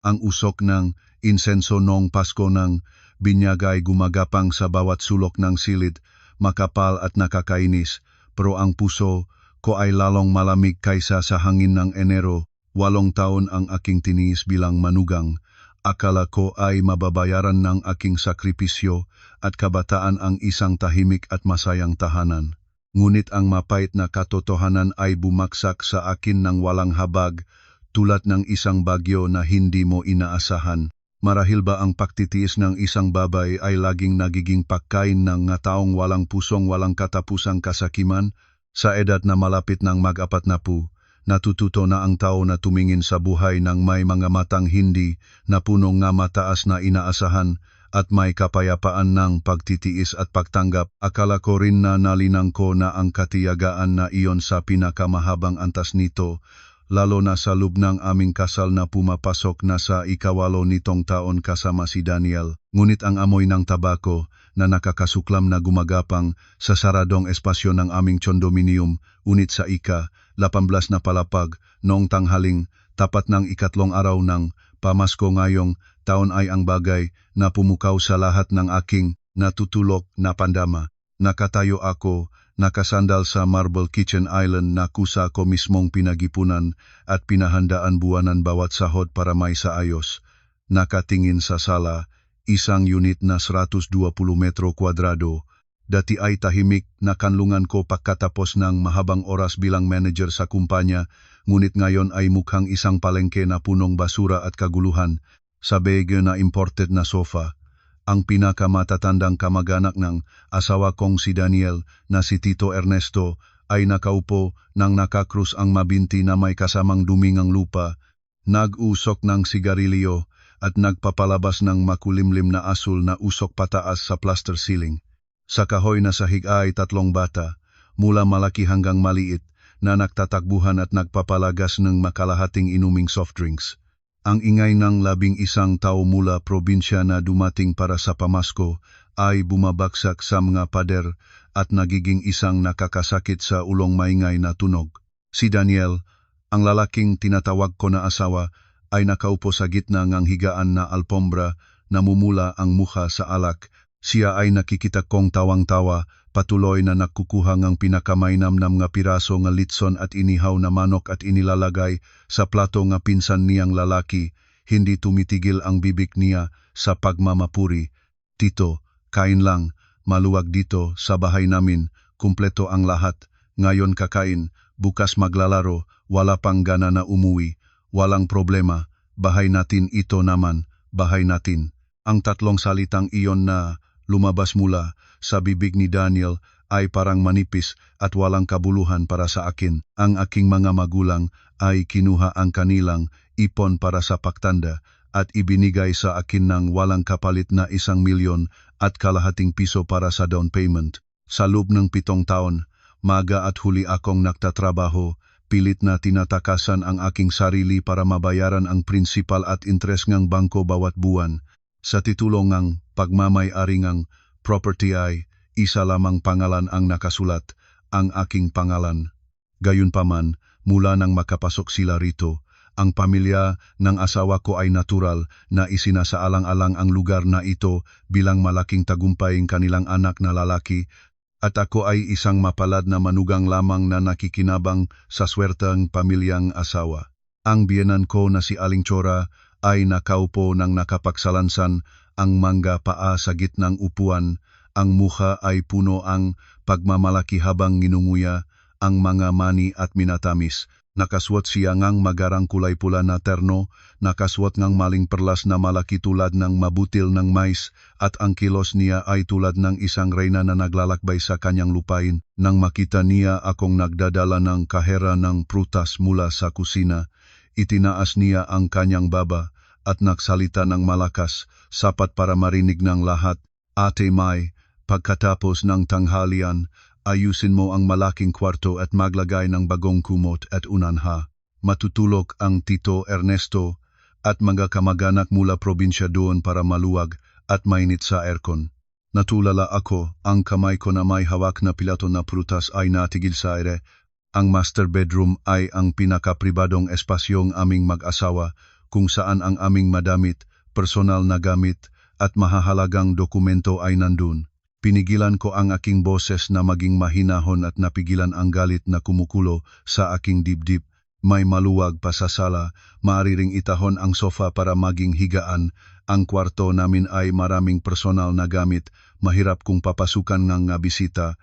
Ang usok ng insenso noong Pasko ng binyag ay gumagapang sa bawat sulok ng silid, makapal at nakakainis, pero ang puso ko ay lalong malamig kaysa sa hangin ng Enero. 8 taon ang aking tiniis bilang manugang. Akala ko ay mababayaran ng aking sakripisyo at kabataan ang isang tahimik at masayang tahanan. Ngunit ang mapait na katotohanan ay bumaksak sa akin ng walang habag, tulad ng isang bagyo na hindi mo inaasahan. Marahil ba ang pagtitiis ng isang babae ay laging nagiging pagkain ng taong walang pusong walang katapusang kasakiman? Sa edad na malapit ng mag-40, natututo na ang tao na tumingin sa buhay ng may mga matang hindi na puno nga mataas na inaasahan at may kapayapaan ng pagtitiis at pagtanggap. Akala ko rin na nalinang ko na ang katiyagaan na iyon sa pinakamahabang antas nito, lalo na sa loob ng aming kasal na pumapasok na sa 8 nitong taon kasama si Daniel. Ngunit ang amoy ng tabako na nakakasuklam na gumagapang sa saradong espasyo ng aming condominium, unit sa 18 na palapag, noong tanghaling tapat ng 3 araw ng Pamasko ngayong taon ay ang bagay na pumukaw sa lahat ng aking natutulog na pandama. Nakatayo ako, nakasandal sa Marble Kitchen Island na kusa ko mismong pinagipunan at pinahandaan buwanan bawat sahod para may saayos. Nakatingin sa sala, isang unit na 120 metro kwadrado. Dati ay tahimik na kanlungan ko pagkatapos ng mahabang oras bilang manager sa kumpanya, ngunit ngayon ay mukhang isang palengke na punong basura at kaguluhan. Sa bege na imported na sofa, ang pinakamatatandang kamag-anak ng asawa kong si Daniel na si Tito Ernesto ay nakaupo nang nakakrus ang mabinti na may kasamang dumingang lupa, nag-usok ng sigarilyo at nagpapalabas ng makulimlim na asul na usok pataas sa plaster ceiling. Sa kahoy na sahig ay 3 bata, mula malaki hanggang maliit, na nagtatakbuhan at nagpapalagas ng makalahating inuming soft drinks. Ang ingay ng 11 tao mula probinsya na dumating para sa pamasko ay bumabagsak sa mga pader at nagiging isang nakakasakit sa ulong maingay na tunog. Si Daniel, ang lalaking tinatawag ko na asawa, ay nakaupo sa gitna ng higaan na alpombra, namumula ang mukha sa alak. Siya ay nakikita kong tawang-tawa, patuloy na nakukuha ng pinakamainam na mga piraso ng litson at inihaw na manok at inilalagay sa plato ng pinsan niyang lalaki. Hindi tumitigil ang bibig niya sa pagmamapuri. Tito, kain lang, maluwag dito sa bahay namin, kumpleto ang lahat. Ngayon kakain, bukas maglalaro, wala pang gana na umuwi. Walang problema, bahay natin ito naman, bahay natin. Ang 3 salitang iyon na lumabas mula sa bibig ni Daniel ay parang manipis at walang kabuluhan para sa akin. Ang aking mga magulang ay kinuha ang kanilang ipon para sa pagtanda at ibinigay sa akin ng walang kapalit na 1,000,000 at kalahating piso para sa down payment. Sa loob ng 7 taon, maga at huli akong nagtatrabaho, pilit na tinatakasan ang aking sarili para mabayaran ang prinsipal at interes ng bangko bawat buwan. Sa titulo ng pagmamay-ari ng property ay isa lamang pangalan ang nakasulat, ang aking pangalan. Gayunpaman, mula nang makapasok sila rito, ang pamilya ng asawa ko ay natural na isinasaalang-alang ang lugar na ito bilang malaking tagumpay ng kanilang anak na lalaki, at ako ay isang mapalad na manugang lamang na nakikinabang sa swerteng pamilyang asawa. Ang biyenan ko na si Aling Chora ay nakaupo ng nakapagsalansan ang mangga paa sa gitnang upuan. Ang mukha ay puno ang pagmamalaki habang nginunguya ang mga mani at minatamis. Nakaswat siya ngang magarang kulay pula na terno, nakaswat ngang maling perlas na malaki tulad ng mabutil ng mais, at ang kilos niya ay tulad ng isang reyna na naglalakbay sa kanyang lupain. Nang makita niya akong nagdadala ng kahera ng prutas mula sa kusina, itinaas niya ang kanyang baba at nagsalita ng malakas, sapat para marinig ng lahat. Ate May, pagkatapos ng tanghalian, ayusin mo ang malaking kwarto at maglagay ng bagong kumot at unanha. Matutulog ang Tito Ernesto at mga kamag-anak mula probinsya doon para maluwag at mainit sa aircon. Natulala ako, ang kamay ko na may hawak na pilato na prutas ay natigil sa aire. Ang master bedroom ay ang pinakapribadong espasyong aming mag-asawa, kung saan ang aming madamit, personal na gamit, at mahahalagang dokumento ay nandun. Pinigilan ko ang aking boses na maging mahinahon at napigilan ang galit na kumukulo sa aking dibdib. May maluwag pa sa sala, maaari ring itahon ang sofa para maging higaan. Ang kwarto namin ay maraming personal na gamit, mahirap kung papasukan ng bisita.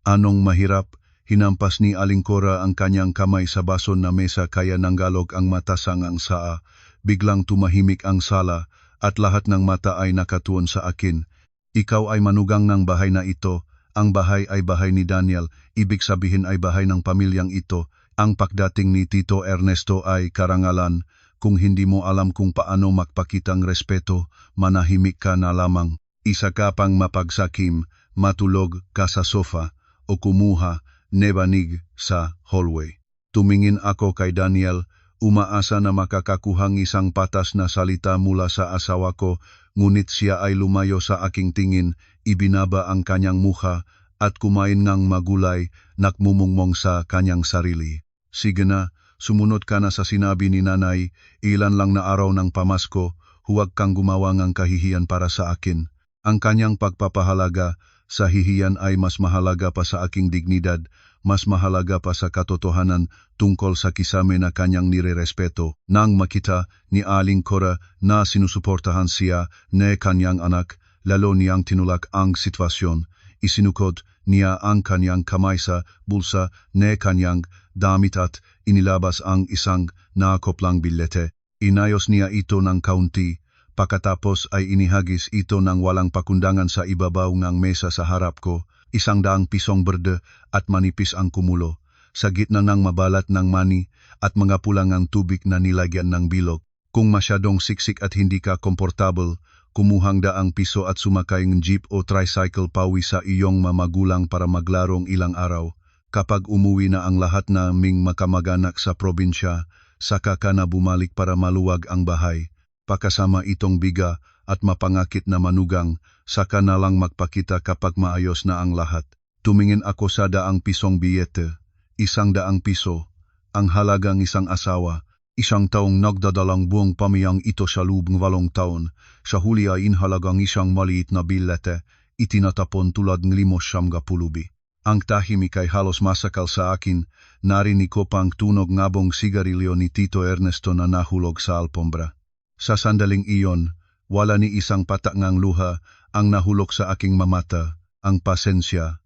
Anong mahirap? Hinampas ni Aling Cora ang kanyang kamay sa bason na mesa kaya nanggalog ang mata sa ngang saa. Biglang tumahimik ang sala at lahat ng mata ay nakatuon sa akin. Ikaw ay manugang ng bahay na ito. Ang bahay ay bahay ni Daniel, ibig sabihin ay bahay ng pamilyang ito. Ang pagdating ni Tito Ernesto ay karangalan. Kung hindi mo alam kung paano magpakitang respeto, manahimik ka na lamang. Isa ka pang mapagsakim, matulog ka sa sofa, o kumuha, nebanig sa hallway. Tumingin ako kay Daniel, umaasa na makakakuhang isang patas na salita mula sa asawa ko, ngunit siya ay lumayo sa aking tingin, ibinaba ang kanyang mukha, at kumain ngang magulay, nakmumungmong sa kanyang sarili. Sige na, sumunod ka na sa sinabi ni nanay, ilan lang na araw ng pamasko, huwag kang gumawa ng kahihiyan para sa akin. Ang kanyang pagpapahalaga sa hihiyan ay mas mahalaga pa sa aking dignidad, mas mahalaga pa sa katotohanan tungkol sa kisame na kanyang nirerespeto. Nang makita ni Aling Cora na sinusuportahan siya na kanyang anak, lalo niyang tinulak ang sitwasyon. Isinukod niya ang kanyang kamay sa bulsa na kanyang damit at inilabas ang isang nakoplang bilete. Inayos niya ito ng kaunti, pagkatapos ay inihagis ito ng walang pakundangan sa ibabaw ng mesa sa harap ko. 100 pisong berde at manipis ang kumulo. Sa gitna ng mabalat ng mani at mga pulang ang tubig na nilagyan ng bilog. Kung masyadong siksik at hindi ka komportable, kumuhang 100 piso at sumakay ng jeep o tricycle pauwi sa iyong mamagulang para maglarong ilang araw. Kapag umuwi na ang lahat naming makamag-anak sa probinsya, saka ka na bumalik para maluwag ang bahay. Pakasama itong biga at mapangakit na manugang, saka na lang magpakita kapag maayos na ang lahat. Tumingin ako sa 100 pisong biyete. 100 piso. Ang halagang isang asawa. 1 taong nagdadalang buong pamiyang ito sa loob ng 8 taon. Sa huli ay inhalagang isang maliit na bilete, itinatapon tulad ng 500 pulubi. Ang tahimik ay halos masakal sa akin, narinig ko pang tunog ngabong sigarilyo ni Tito Ernesto na nahulog sa alpombra. Sa sandaling iyon, wala ni isang patak ngang luha ang nahulog sa aking mamata, ang pasensya,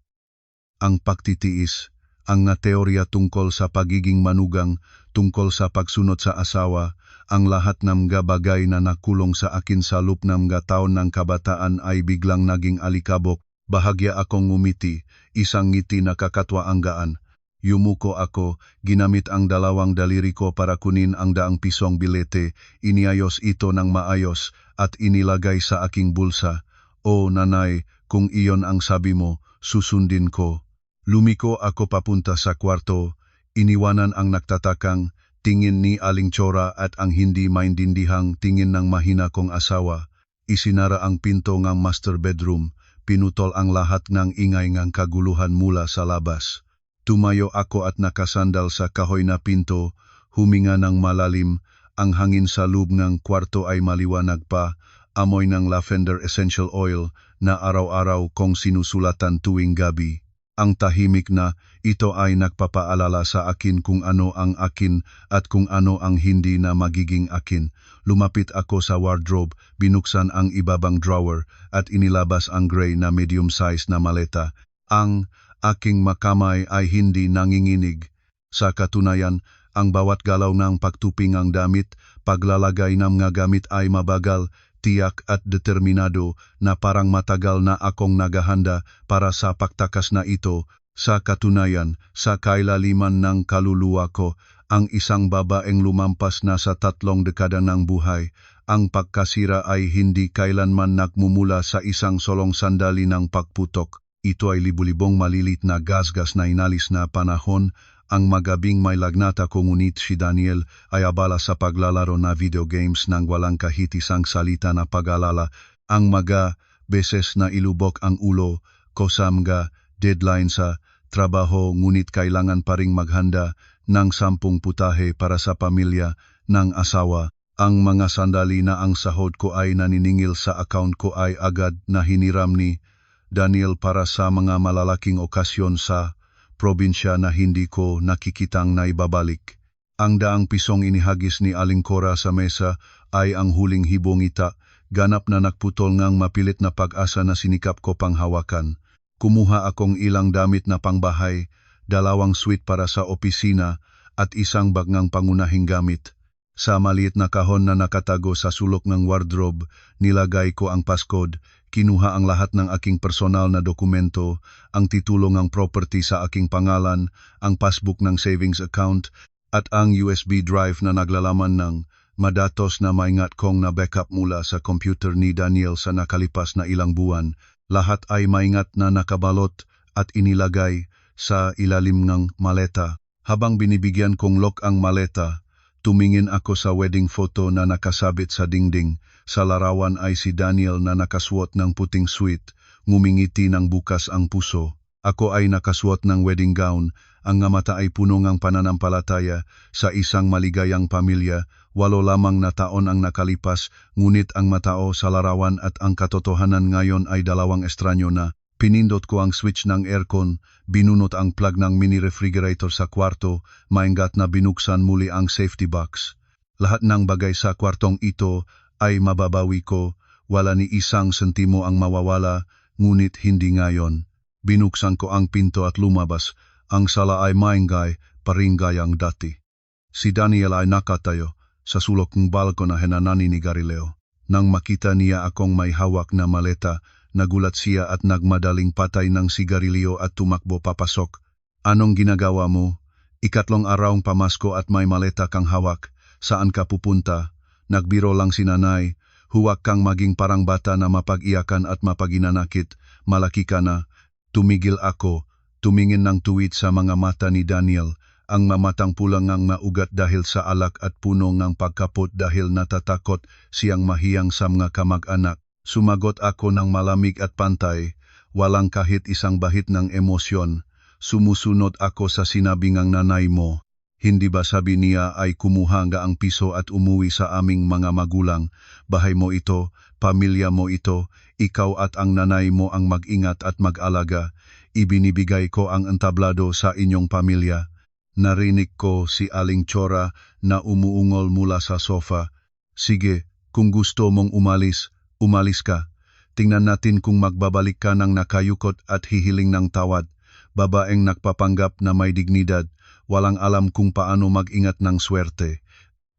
ang pagtitiis, ang teorya tungkol sa pagiging manugang, tungkol sa pagsunod sa asawa, ang lahat ng bagay na nakulong sa akin sa loob ng taon ng kabataan ay biglang naging alikabok. Bahagya akong ngumiti, isang ngiti na kakatwa ang gaan. Yumuko ako, ginamit ang 2 daliri ko para kunin ang 100 pisong bilete, iniayos ito ng maayos at inilagay sa aking bulsa. O nanay, kung iyon ang sabi mo, susundin ko. Lumiko ako papunta sa kwarto, iniwanan ang nagtatakang tingin ni Aling Cora at ang hindi maintindiang tingin ng mahina kong asawa. Isinara ang pinto ng master bedroom. Pinutol ang lahat ng ingay ng kaguluhan mula sa labas. Tumayo ako at nakasandal sa kahoy na pinto, huminga ng malalim, ang hangin sa loob ng kwarto ay maliwanag pa, amoy ng lavender essential oil na araw-araw kong sinusulatan tuwing gabi. Ang tahimik na ito ay nagpapaalala sa akin kung ano ang akin at kung ano ang hindi na magiging akin. Lumapit ako sa wardrobe, binuksan ang ibabang drawer at inilabas ang gray na medium size na maleta. Ang aking makamay ay hindi nanginginig. Sa katunayan, ang bawat galaw ng pagtuping ang damit, paglalagay ng mga gamit ay mabagal, tiyak at determinado na parang matagal na akong naghahanda para sa pagtakas na ito. Sa katunayan, sa kailaliman ng kaluluwa ko, ang isang babaeng lumampas na sa 3 dekada ng buhay, ang pagkasira ay hindi kailanman nagmumula sa isang solong sandali ng pagputok. Ito ay libu-libong malilit na gasgas na inalis na panahon. Ang magabing may lagnat ako ngunit si Daniel ay abala sa paglalaro na video games nang walang kahit isang salita na pag-alala. Ang mga beses na ilubok ang ulo ko sa mga deadline sa trabaho ngunit kailangan pa ring maghanda ng 10 putahe para sa pamilya ng asawa Ang mga sandali na ang sahod ko ay naniningil sa account ko ay agad na hiniram ni Daniel para sa mga malalaking okasyon sa probinsya na hindi ko nakikitang naibabalik. Ang daang pisong inihagis ni Aling Cora sa mesa ay ang huling hibongita, ganap na nakputol ngang mapilit na pag-asa na sinikap ko pang hawakan. Kumuha akong ilang damit na pangbahay, 2 suite para sa opisina at isang bagnang pangunahing gamit. Sa maliit na kahon na nakatago sa sulok ng wardrobe, nilagay ko ang passcode, kinuha ang lahat ng aking personal na dokumento, ang titulo ng property sa aking pangalan, ang passbook ng savings account, at ang USB drive na naglalaman ng madatos na maingat kong na backup mula sa computer ni Daniel sa nakalipas na ilang buwan. Lahat ay maingat na nakabalot at inilagay sa ilalim ng maleta. Habang binibigyan kong lock ang maleta, tumingin ako sa wedding photo na nakasabit sa dingding. Sa larawan ay si Daniel na nakasuot ng puting suit, ngumingiti ng bukas ang puso. Ako ay nakasuot ng wedding gown, ang nga mata ay puno ng pananampalataya sa isang maligayang pamilya. 8 lamang na taon ang nakalipas, ngunit ang matao sa larawan at ang katotohanan ngayon ay 2 estranyo na. Pinindot ko ang switch ng aircon, binunot ang plug ng mini refrigerator sa kwarto, maingat na binuksan muli ang safety box. Lahat ng bagay sa kwartong ito ay mababawi ko, wala ni isang sentimo ang mawawala, ngunit hindi ngayon. Binuksan ko ang pinto at lumabas, ang sala ay maingay, paringay ang dati. Si Daniel ay nakatayo sa sulok ng balkon na hinanani ni Galileo. Nang makita niya akong may hawak na maleta, nagulat siya at nagmadaling patay ng sigarilyo at tumakbo papasok. Anong ginagawa mo? 3 arawng pamasko at may maleta kang hawak. Saan ka pupunta? Nagbiro lang si nanay. Huwag kang maging parang bata na mapag-iyakan at mapaginanakit. Malaki ka na. Tumigil ako. Tumingin ng tuwid sa mga mata ni Daniel. Ang mamatang pulang ngang maugat dahil sa alak at puno ng pagkapot dahil natatakot siyang mahiyang sa mga kamag-anak. Sumagot ako ng malamig at pantay, walang kahit isang bahit ng emosyon. Sumusunod ako sa sinabi ng nanay mo. Hindi ba sabi niya ay kumuha nga ang piso at umuwi sa aming mga magulang? Bahay mo ito, pamilya mo ito, ikaw at ang nanay mo ang mag-ingat at mag-alaga. Ibinibigay ko ang entablado sa inyong pamilya. Narinig ko si Aling Cora na umuungol mula sa sofa. Sige, kung gusto mong umalis, umalis ka. Tingnan natin kung magbabalik ka ng nakayukot at hihiling ng tawad. Babaeng nagpapanggap na may dignidad, walang alam kung paano mag-ingat ng swerte.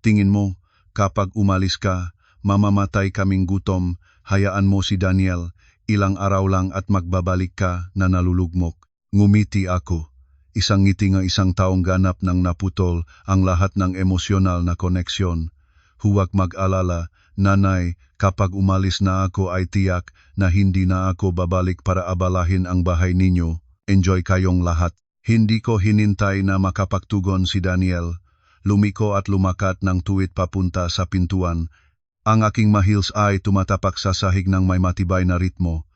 Tingin mo, kapag umalis ka, mamamatay kaming gutom, hayaan mo si Daniel, ilang araw lang at magbabalik ka na nalulugmok. Ngumiti ako. Isang ngiti nga isang taong ganap ng naputol ang lahat ng emosyonal na koneksyon. Huwag mag-alala, nanay, kapag umalis na ako ay tiyak na hindi na ako babalik para abalahin ang bahay ninyo. Enjoy kayong lahat. Hindi ko hinintay na makapagtugon si Daniel. Lumiko at lumakat ng tuwid papunta sa pintuan. Ang aking mahils ay tumatapak sa sahig ng may matibay na ritmo.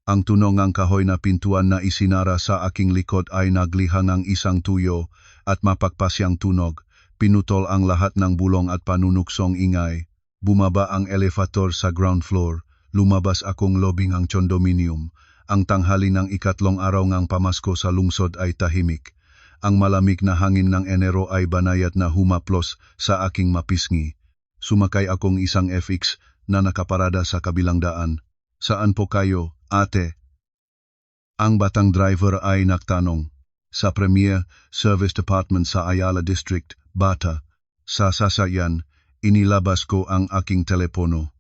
Ang tunog ng kahoy na pintuan na isinara sa aking likod ay naglihang ng isang tuyo at mapagpasyang tunog. Pinutol ang lahat ng bulong at panunuksong ingay. Bumaba ang elevator sa ground floor. Lumabas akong lobbying ang condominium. Ang tanghali ng 3 araw ngang pamasko sa lungsod ay tahimik. Ang malamig na hangin ng Enero ay banayad na humaplos sa aking mapisngi. Sumakay akong isang FX na nakaparada sa kabilang daan. Saan po kayo, ate? Ang batang driver ay nagtanong. Sa Premier Service Department sa Ayala District, Bata. Sa sasakyan, inilabas ko ang aking telepono.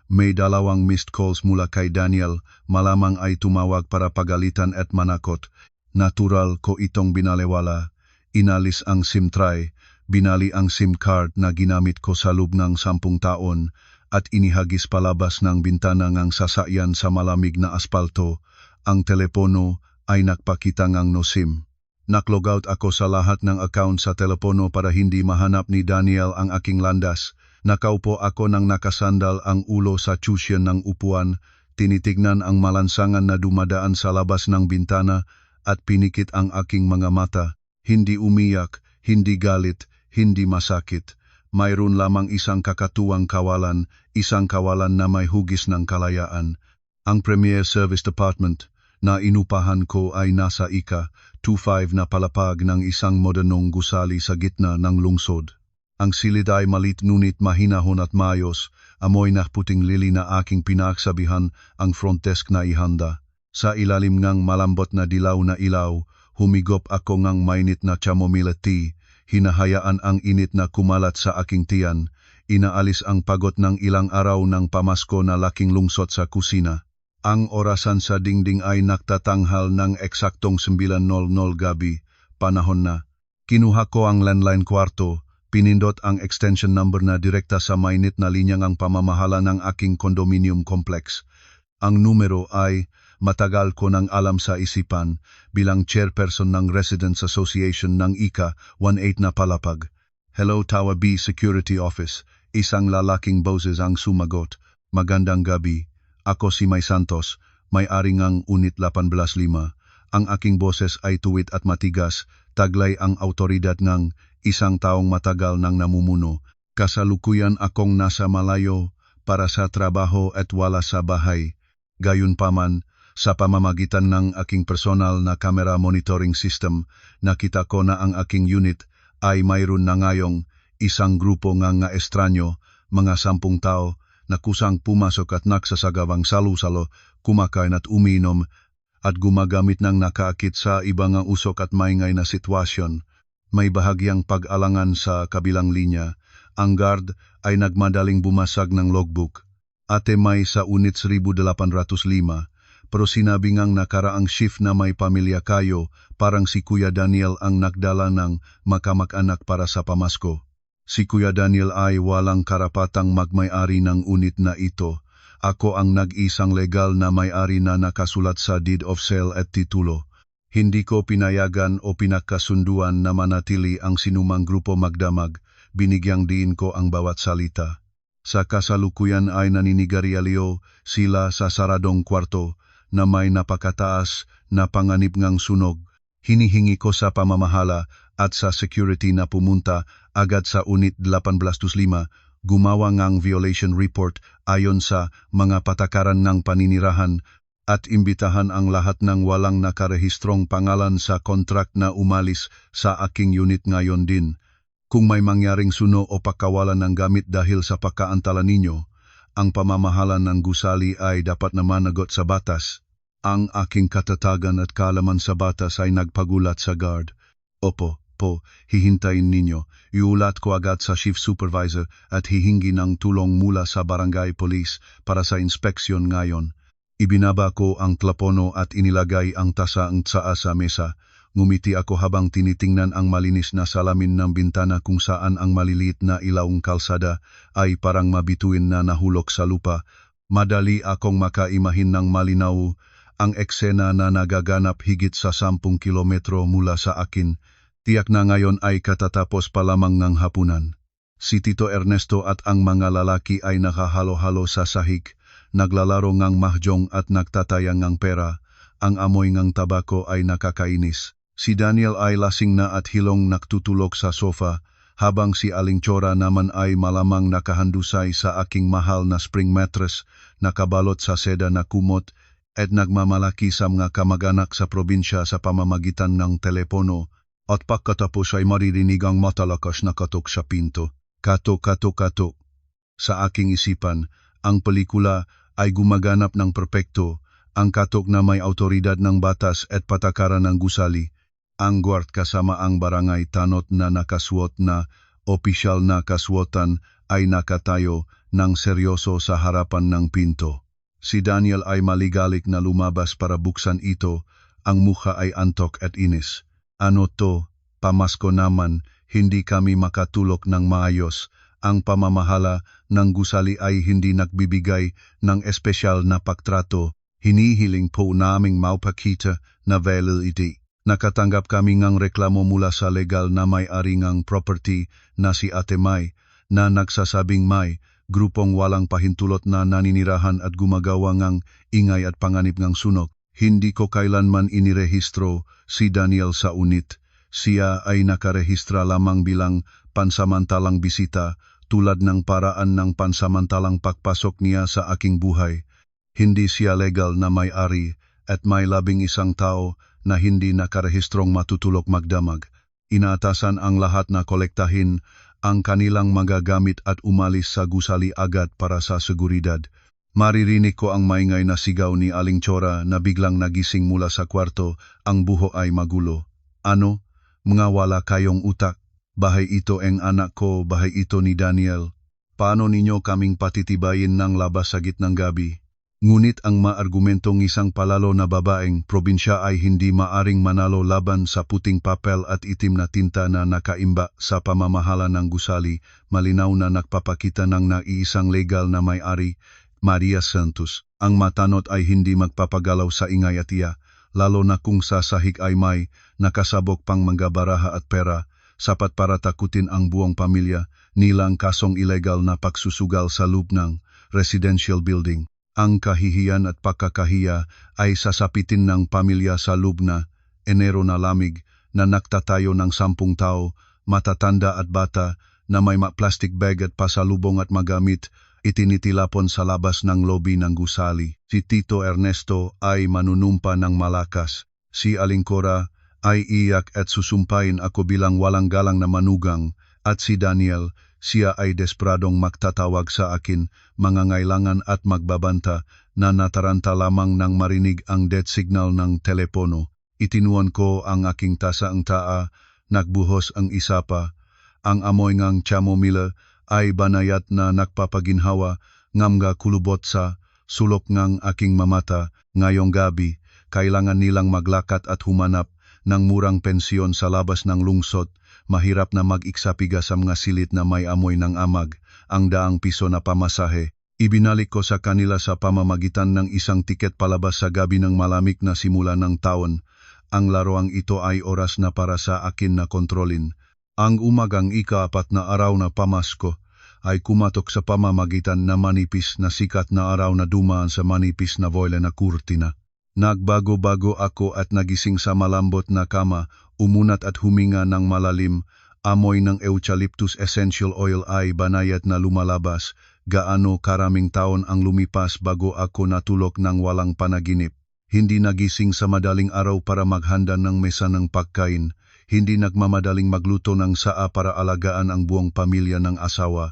May 2 missed calls mula kay Daniel, malamang ay tumawag para pagalitan at manakot. Natural ko itong binalewala. Inalis ang SIM tray, binali ang SIM card na ginamit ko sa loob ng 10 taon, at inihagis palabas ng bintana ng sasakyan sa malamig na aspalto. Ang telepono ay nagpakita ng no SIM. Naklogout ako sa lahat ng account sa telepono para hindi mahanap ni Daniel ang aking landas. Nakaupo ako nang nakasandal ang ulo sa cushion ng upuan, tinitignan ang malansangan na dumadaan sa labas ng bintana at pinikit ang aking mga mata. Hindi umiyak, hindi galit, hindi masakit. mayroon lamang isang kakatuwang kawalan, isang kawalan na may hugis ng kalayaan. Ang Premier Service Department na inupahan ko ay nasa ika-25 na palapag ng isang modernong gusali sa gitna ng lungsod. Ang silid ay malit ngunit mahinahon at maayos, amoy na puting lili na aking pinaksabihan ang front desk na ihanda. Sa ilalim ngang malambot na dilaw na ilaw, humigop ako ngang mainit na chamomile tea, hinahayaan ang init na kumalat sa aking tiyan, inaalis ang pagod ng ilang araw ng pamasko na laking lungsot sa kusina. Ang orasan sa dingding ay nagtatanghal ng eksaktong 9:00 gabi, panahon na. Kinuha ko ang landline kwarto, pinindot ang extension number na direkta sa mainit na linyang ang pamamahala ng aking condominium complex. Ang numero ay matagal ko nang alam sa isipan bilang chairperson ng Residents Association ng ika-18 na palapag. Hello Tower B Security Office, isang lalaking boses ang sumagot. Magandang gabi, ako si May Santos, may-ari ng Unit 185. Ang aking boses ay tuwid at matigas, taglay ang autoridad ng isang taong matagal nang namumuno. Kasalukuyan akong nasa malayo para sa trabaho at wala sa bahay. Gayunpaman, sa pamamagitan ng aking personal na camera monitoring system, nakita ko na ang aking unit ay mayroon na ngayong isang grupo nga estranyo, mga 10 tao, na kusang pumasok at nagsasagawang salu-salo, kumakain at uminom, at gumagamit ng nakaakit sa ibang usok at maingay na sitwasyon. May bahagyang pag-alangan sa kabilang linya. Ang guard ay nagmadaling bumasag ng logbook. Ate May sa Unit 1805, pero sinabi ngang nakaraang shift na may pamilya kayo, parang si Kuya Daniel ang nagdala ng makamag-anak para sa pamasko. Si Kuya Daniel ay walang karapatang magmay-ari ng unit na ito. Ako ang nag-isang legal na may-ari na nakasulat sa deed of sale at titulo. Hindi ko pinayagan o pinakasunduan na manatili ang sinumang grupo magdamag, binigyang diin ko ang bawat salita. Sa kasalukuyan ay naninigarilyo sila sa saradong kwarto na may napakataas na panganib ngang sunog. Hinihingi ko sa pamamahala at sa security na pumunta agad sa Unit 1825, gumawa ngang violation report ayon sa mga patakaran ng paninirahan at imbitahan ang lahat ng walang nakarehistrong pangalan sa kontrak na umalis sa aking unit ngayon din. Kung may mangyaring suno o pagkawalan ng gamit dahil sa pagkaantala ninyo, ang pamamahala ng gusali ay dapat na managot sa batas. Ang aking katatagan at kaalaman sa batas ay nagpagulat sa guard. Opo, hihintayin ninyo. Iulat ko agad sa chief supervisor at hihingi ng tulong mula sa barangay police para sa inspeksyon ngayon. Ibinaba ko ang tlapono at inilagay ang tasang tsaa sa mesa. Ngumiti ako habang tinitingnan ang malinis na salamin ng bintana kung saan ang maliliit na ilawong kalsada ay parang mabituin na nahulog sa lupa. Madali akong makaimahin ng malinaw ang eksena na nagaganap higit sa 10 kilometro mula sa akin. Tiyak na ngayon ay katatapos pa lamang ng hapunan. Si Tito Ernesto at ang mga lalaki ay nakahalo-halo sa sahig, naglalaro ngang mahjong at nagtatayang ngang pera. Ang amoy ngang tabako ay nakakainis. Si Daniel ay lasing na at hilong nagtutulog sa sofa, habang si Aling Chora naman ay malamang nakahandusay sa aking mahal na spring mattress, nakabalot sa seda na kumot, at nagmamalaki sa mga kamag-anak sa probinsya sa pamamagitan ng telepono, at pagkatapos ay maririnig ang matalakas na katok sa pinto. Katok. Sa aking isipan, ang pelikula ay gumaganap ng perpekto, ang katok na may autoridad ng batas at patakaran ng gusali. Ang guard kasama ang barangay tanod na nakasuot na opisyal na kasuotan ay nakatayo ng seryoso sa harapan ng pinto. Si Daniel ay maligalik na lumabas para buksan ito, ang mukha ay antok at inis. Ano to, pamasko naman, hindi kami makatulog ng maayos. Ang pamamahala ng gusali ay hindi nagbibigay ng espesyal na pagtrato. Hinihiling po naming maupakita na validity. Nakatanggap kami ngang reklamo mula sa legal na may-ari ngang property na si Ate May, na nagsasabing may grupong walang pahintulot na naninirahan at gumagawa ngang ingay at panganib ngang sunog. Hindi ko kailanman inirehistro si Daniel sa unit. Siya ay nakarehistra lamang bilang pansamantalang bisita tulad ng paraan ng pansamantalang pagpasok niya sa aking buhay. Hindi siya legal na may-ari at may 11 tao na hindi nakarehistrong matutulog magdamag. Inaatasan ang lahat na kolektahin ang kanilang magagamit at umalis sa gusali agad para sa seguridad. Maririnig ko ang maingay na sigaw ni Aling Chora na biglang nagising mula sa kwarto, ang buho ay magulo. Ano? Mga wala kayong utak. Bahay ito ang anak ko, bahay ito ni Daniel. Paano ninyo kaming patitibayin ng labas sa gitnang gabi? Ngunit ang maargumentong isang palalo na babaeng probinsya ay hindi maaring manalo laban sa puting papel at itim na tinta na nakaimba sa pamamahala ng gusali, malinaw na nagpapakita ng naiisang legal na may-ari, Maria Santos. Ang matanot ay hindi magpapagalaw sa ingay at iya, lalo na kung sa sahig ay may nakasabok pang mga baraha at pera, sapat para takutin ang buong pamilya, nilang kasong ilegal na pagsusugal sa loob ng residential building. Ang kahihiyan at pagkakahiya ay sasapitin ng pamilya sa loob na Enero na lamig na nagtatayo ng 10 tao, matatanda at bata na may plastic bag at pasalubong at magamit, itinitilapon sa labas ng lobby ng gusali. Si Tito Ernesto ay manunumpa ng malakas. Si Aling Cora ay iyak at susumpain ako bilang walang galang na manugang, at si Daniel, siya ay despradong magtatawag sa akin, mangangailangan at magbabanta na nataranta lamang nang marinig ang death signal ng telepono. Itinuan ko ang aking tasa ang taa, nagbuhos ang isa pa. Ang amoy ngang chamomile ay banayat na nagpapaginhawa, ngamga kulubot sa sulok ngang aking mamata. Ngayong gabi, kailangan nilang maglakat at humanap ng murang pensyon sa labas ng lungsod. Mahirap na mag-iksapiga sa mga silit na may amoy ng amag, ang ₱10 na pamasahe. Ibinalik ko sa kanila sa pamamagitan ng isang tiket palabas sa gabi ng malamig na simula ng taon. Ang laruang ito ay oras na para sa akin na kontrolin. Ang umagang ika-4 na araw na pamasko ay kumatok sa pamamagitan na manipis na sikat na araw na dumaan sa manipis na voile na kurtina. Nagbago-bago ako at nagising sa malambot na kama, umunat at huminga ng malalim. Amoy ng eucalyptus essential oil ay banayat na lumalabas. Gaano karaming taon ang lumipas bago ako natulog ng walang panaginip. Hindi nagising sa madaling araw para maghanda ng mesa ng pagkain. Hindi nagmamadaling magluto ng saa para alagaan ang buong pamilya ng asawa.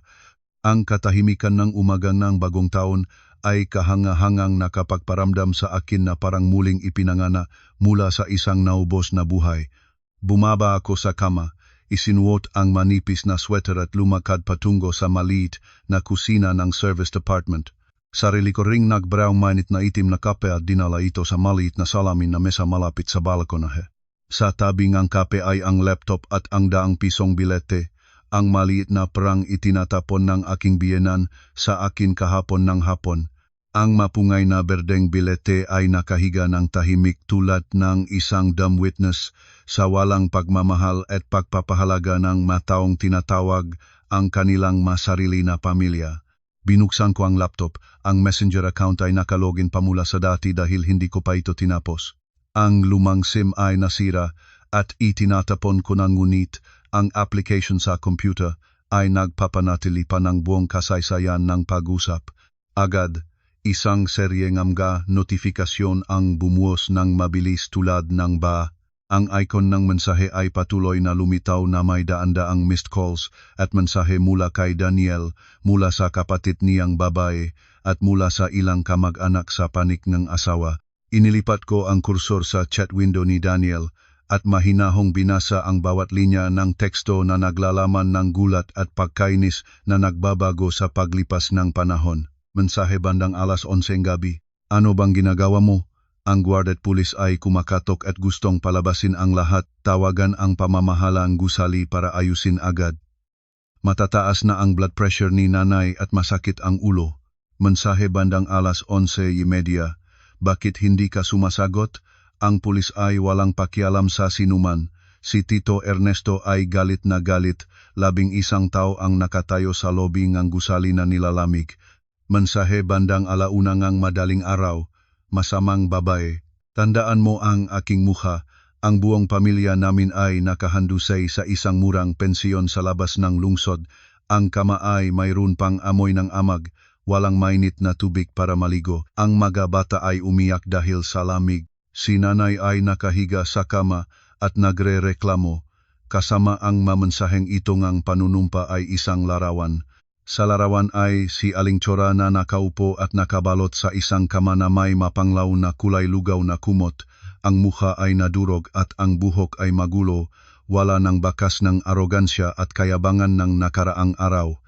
Ang katahimikan ng umaga ng bagong taon ay kahanga-hangang nakapagparamdam sa akin na parang muling ipinangana mula sa isang naubos na buhay. Bumaba ako sa kama, isinuot ang manipis na sweater at lumakad patungo sa maliit na kusina ng service department. Sarili ko ring nagbraong mainit na itim na kape at dinala ito sa maliit na salamin na mesa malapit sa balkonahe. Sa tabi ng kape ay ang laptop at ang ₱10 bilete. Ang maliit na perang itinatapon ng aking biyenan sa akin kahapon ng hapon. Ang mapungay na berdeng bilete ay nakahiga ng tahimik tulad ng isang dumb witness sa walang pagmamahal at pagpapahalaga ng mataong tinatawag ang kanilang masarili na pamilya. Binuksan ko ang laptop, ang messenger account ay nakalogin pa mula sa dati dahil hindi ko pa ito tinapos. Ang lumang SIM ay nasira at itinatapon ko ng ngunit ang application sa computer ay nagpapanatili pa ng buong kasaysayan ng pag-usap. Agad, isang serye ng mga notifikasyon ang bumuos ng mabilis tulad ng ba. Ang icon ng mensahe ay patuloy na lumitaw na may daan-daang missed calls at mensahe mula kay Daniel, mula sa kapatid niyang babae, at mula sa ilang kamag-anak sa panik ng asawa. Inilipat ko ang kursor sa chat window ni Daniel at mahinahong binasa ang bawat linya ng teksto na naglalaman ng gulat at pagkainis na nagbabago sa paglipas ng panahon. Mensahe bandang 11:00 gabi. Ano bang ginagawa mo? Ang guardiat pulis ay kumakatok at gustong palabasin ang lahat. Tawagan ang pamamahalang gusali para ayusin agad. Matataas na ang blood pressure ni nanay at masakit ang ulo. Mensahe bandang 11:30. Bakit hindi ka sumasagot? Ang pulis ay walang pakialam sa sinuman. Si Tito Ernesto ay galit na galit. 11 tao ang nakatayo sa lobby ng gusali na nilalamig. Mensahe bandang 1:00 ngang madaling araw. Masamang babae. Tandaan mo ang aking mukha. Ang buong pamilya namin ay nakahandusay sa isang murang pensyon sa labas ng lungsod. Ang kama ay mayroon pang amoy ng amag, walang mainit na tubig para maligo. Ang mga bata ay umiyak dahil sa lamig. Si nanay ay nakahiga sa kama at nagre-reklamo. Kasama ang mamensaheng ito ngang panunumpa ay isang larawan. Sa larawan ay si Aling Chora na nakaupo at nakabalot sa isang kama na may mapanglaw na kulay lugaw na kumot. Ang mukha ay nadurog at ang buhok ay magulo, wala ng bakas ng arogansya at kayabangan ng nakaraang araw.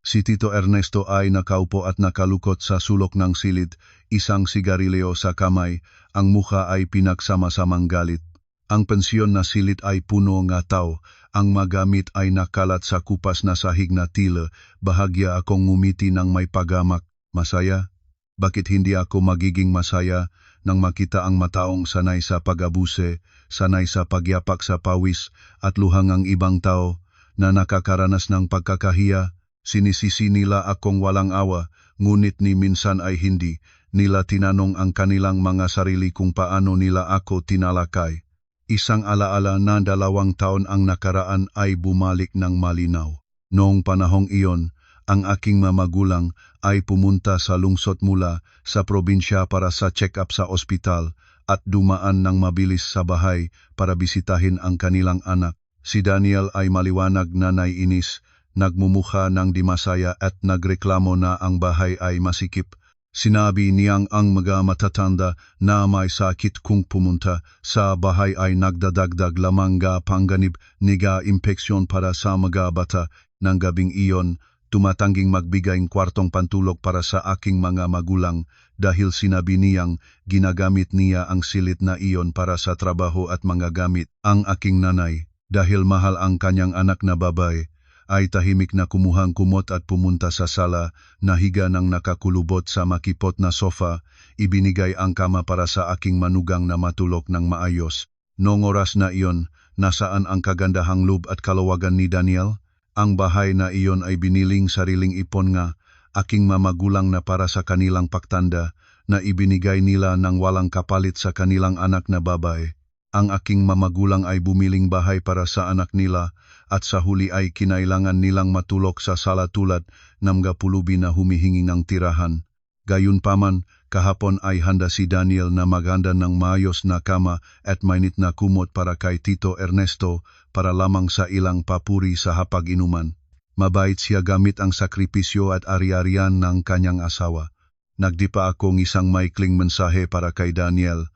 Si Tito Ernesto ay nakaupo at nakalukot sa sulok ng silid, isang sigarilyo sa kamay, ang mukha ay pinagsama-samang galit. Ang pensyon na silid ay puno nga tao, ang magamit ay nakalat sa kupas na sahig na tila, bahagya akong ngumiti ng may pagamak. Masaya? Bakit hindi ako magiging masaya nang makita ang mataong sanay sa pag-abuse, sanay sa pagyapak sa pawis at luhang ang ibang tao na nakakaranas ng pagkakahiya? Sinisisi nila akong walang awa, ngunit ni minsan ay hindi. Nila tinanong ang kanilang mga sarili kung paano nila ako tinalakay. Isang alaala na 2 taon ang nakaraan ay bumalik ng malinaw. Noong panahong iyon, ang aking mamagulang ay pumunta sa lungsod mula sa probinsya para sa check-up sa ospital at dumaan ng mabilis sa bahay para bisitahin ang kanilang anak. Si Daniel ay maliwanag na naiinis, nagmumukha ng di masaya at nagreklamo na ang bahay ay masikip. Sinabi niyang ang mga matatanda na may sakit kung pumunta sa bahay ay nagdadagdag lamang nga panganib niga impeksyon para sa mga bata. Nang gabing iyon, tumatangging magbigay kwartong pantulog para sa aking mga magulang dahil sinabi niyang ginagamit niya ang silid na iyon para sa trabaho at mga gamit. Ang aking nanay, dahil mahal ang kanyang anak na babae, ay tahimik na kumuhang kumot at pumunta sa sala, nahiga ng nakakulubot sa makipot na sofa, ibinigay ang kama para sa aking manugang na matulog ng maayos. Noong oras na iyon, nasaan ang kagandahang loob at kalawagan ni Daniel? Ang bahay na iyon ay biniling sariling ipon nga, aking mamagulang na para sa kanilang pagtanda, na ibinigay nila ng walang kapalit sa kanilang anak na babae. Ang aking mamagulang ay bumiling bahay para sa anak nila, at sa huli ay kinailangan nilang matulog sa sala tulad ng mga pulubi na humihingi ng tirahan. Gayunpaman, kahapon ay handa si Daniel na maghanda ng maayos na kama at mainit na kumot para kay Tito Ernesto para lamang sa ilang papuri sa hapag-inuman. Mabait siya gamit ang sakripisyo at ari-arian ng kanyang asawa. Nagdipa akong isang maikling mensahe para kay Daniel.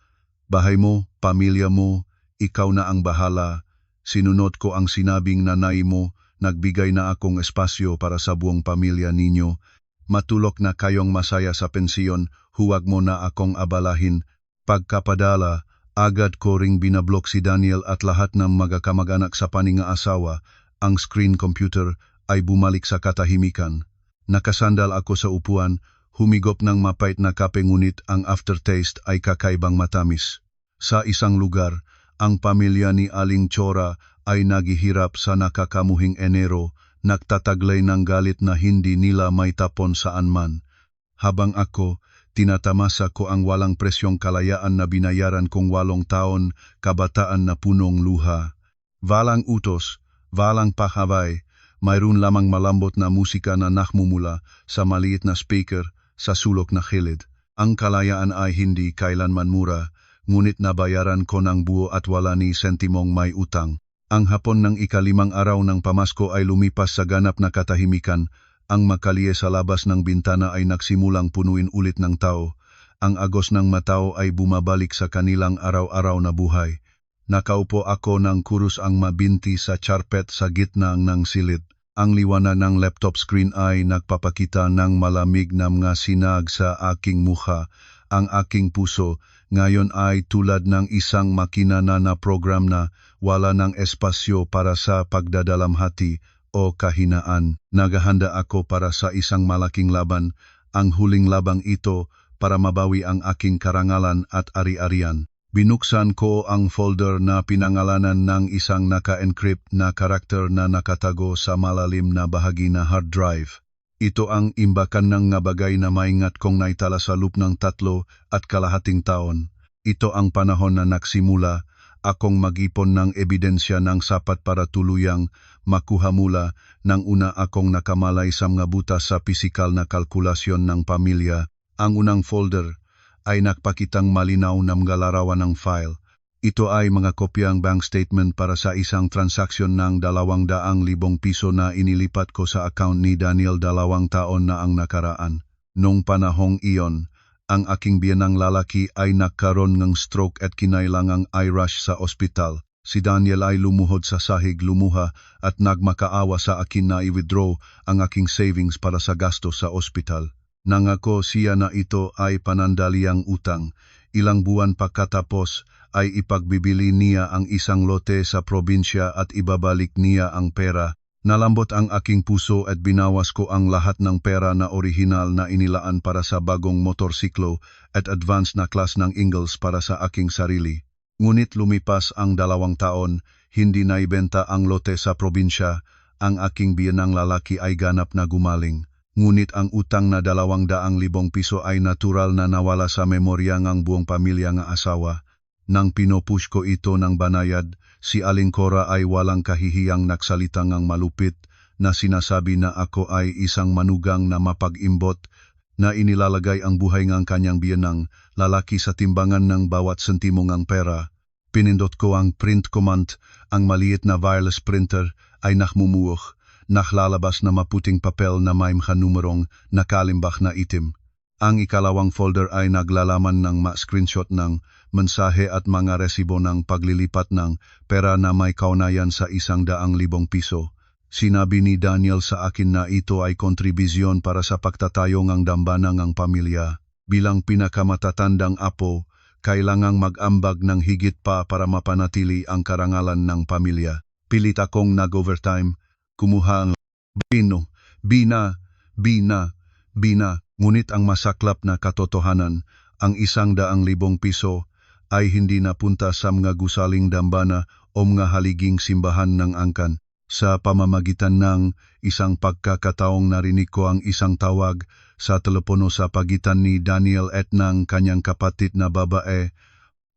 Bahay mo, pamilya mo, ikaw na ang bahala. Sinunod ko ang sinabing nanay mo, nagbigay na akong espasyo para sa buong pamilya ninyo. Matulok na kayong masaya sa pensiyon, huwag mo na akong abalahin. Pagkapadala, agad ko ring binablok si Daniel at lahat ng mga kamag-anak sa paninga asawa. Ang screen computer ay bumalik sa katahimikan. Nakasandal ako sa upuan, humigop ng mapait na kape ngunit ang aftertaste ay kakaibang matamis. Sa isang lugar, ang pamilya ni Aling Chora ay naghihirap sa nakakamuhing Enero, nagtataglay ng galit na hindi nila may tapon saan man. Habang ako, tinatamasa ko ang walang presyong kalayaan na binayaran kong 8 taon, kabataan na punong luha. Walang utos, walang pahabay, mayroon lamang malambot na musika na nakmumula sa maliit na speaker sa sulok na gilid. Ang kalayaan ay hindi kailanman mura, ngunit nabayaran ko ng buo at wala ni sentimong may utang. Ang hapon ng ika-5 araw ng Pamasko ay lumipas sa ganap na katahimikan. Ang makalye sa labas ng bintana ay nagsimulang punuin ulit ng tao. Ang agos ng matao ay bumabalik sa kanilang araw-araw na buhay. Nakaupo ako ng kurus ang mabinti sa charpet sa gitna ng silid. Ang liwanag ng laptop screen ay nagpapakita ng malamig na mga sinag sa aking mukha. Ang aking puso ngayon ay tulad ng isang makina na program na wala ng espasyo para sa pagdadalamhati o kahinaan. Naghahanda ako para sa isang malaking laban, ang huling labang ito para mabawi ang aking karangalan at ari-arian. Binuksan ko ang folder na pinangalanan ng isang naka-encrypt na karakter na nakatago sa malalim na bahagi na hard drive. Ito ang imbakan ng nga bagay na maingat kong naitala sa loop ng 3.5 taon. Ito ang panahon na nagsimula akong mag-ipon ng ebidensya ng sapat para tuluyang makuha mula nang una akong nakamalay sa mga butas sa pisikal na kalkulasyon ng pamilya. Ang unang folder ay nagpakitang malinaw na mga larawan ng file. Ito ay mga kopyang bank statement para sa isang transaksyon ng 200,000 piso na inilipat ko sa account ni Daniel 2 taon na ang nakaraan. Nung panahong iyon, ang aking biyanang lalaki ay nagkaroon ng stroke at kinailangang i-rush sa ospital. Si Daniel ay lumuhod sa sahig, lumuha at nagmakaawa sa akin na i-withdraw ang aking savings para sa gasto sa ospital. Nangako siya na ito ay panandaliang utang. Ilang buwan pagkatapos ay ipagbibili niya ang isang lote sa probinsya at ibabalik niya ang pera. Nalambot ang aking puso at binawas ko ang lahat ng pera na orihinal na inilaan para sa bagong motorsiklo at advance na class ng Ingles para sa aking sarili. Ngunit lumipas ang 2 taon, hindi na ibenta ang lote sa probinsya, ang aking biyanang lalaki ay ganap na gumaling. Ngunit ang utang na 200,000 piso ay natural na nawala sa memorya ng buong pamilya ng asawa. Nang pinopush ko ito ng banayad, si Aling Cora ay walang kahihiyang nagsalita ng malupit na sinasabi na ako ay isang manugang na mapag-imbot na inilalagay ang buhay ng kanyang biyanang lalaki sa timbangan ng bawat sentimo ng pera. Pinindot ko ang print command, ang maliit na wireless printer ay nakmumuok, naklalabas na maputing papel na may mga numerong nakalimbak na itim. Ang ikalawang folder ay naglalaman ng screenshot ng mensahe at mga resibo ng paglilipat ng pera na may kaugnayan sa 100,000 piso. Sinabi ni Daniel sa akin na ito ay kontribusyon para sa pagtatayo ng dambana ng pamilya. Bilang pinakamatatandang apo, kailangang mag-ambag ng higit pa para mapanatili ang karangalan ng pamilya. Pilit akong nag-overtime, kumuha ang bina. Ngunit ang masaklap na katotohanan, ang 100,000 piso ay hindi napunta sa mga gusaling dambana o mga haliging simbahan ng angkan. Sa pamamagitan ng isang pagkakataong narinig ko ang isang tawag sa telepono sa pagitan ni Daniel at ng kanyang kapatid na babae.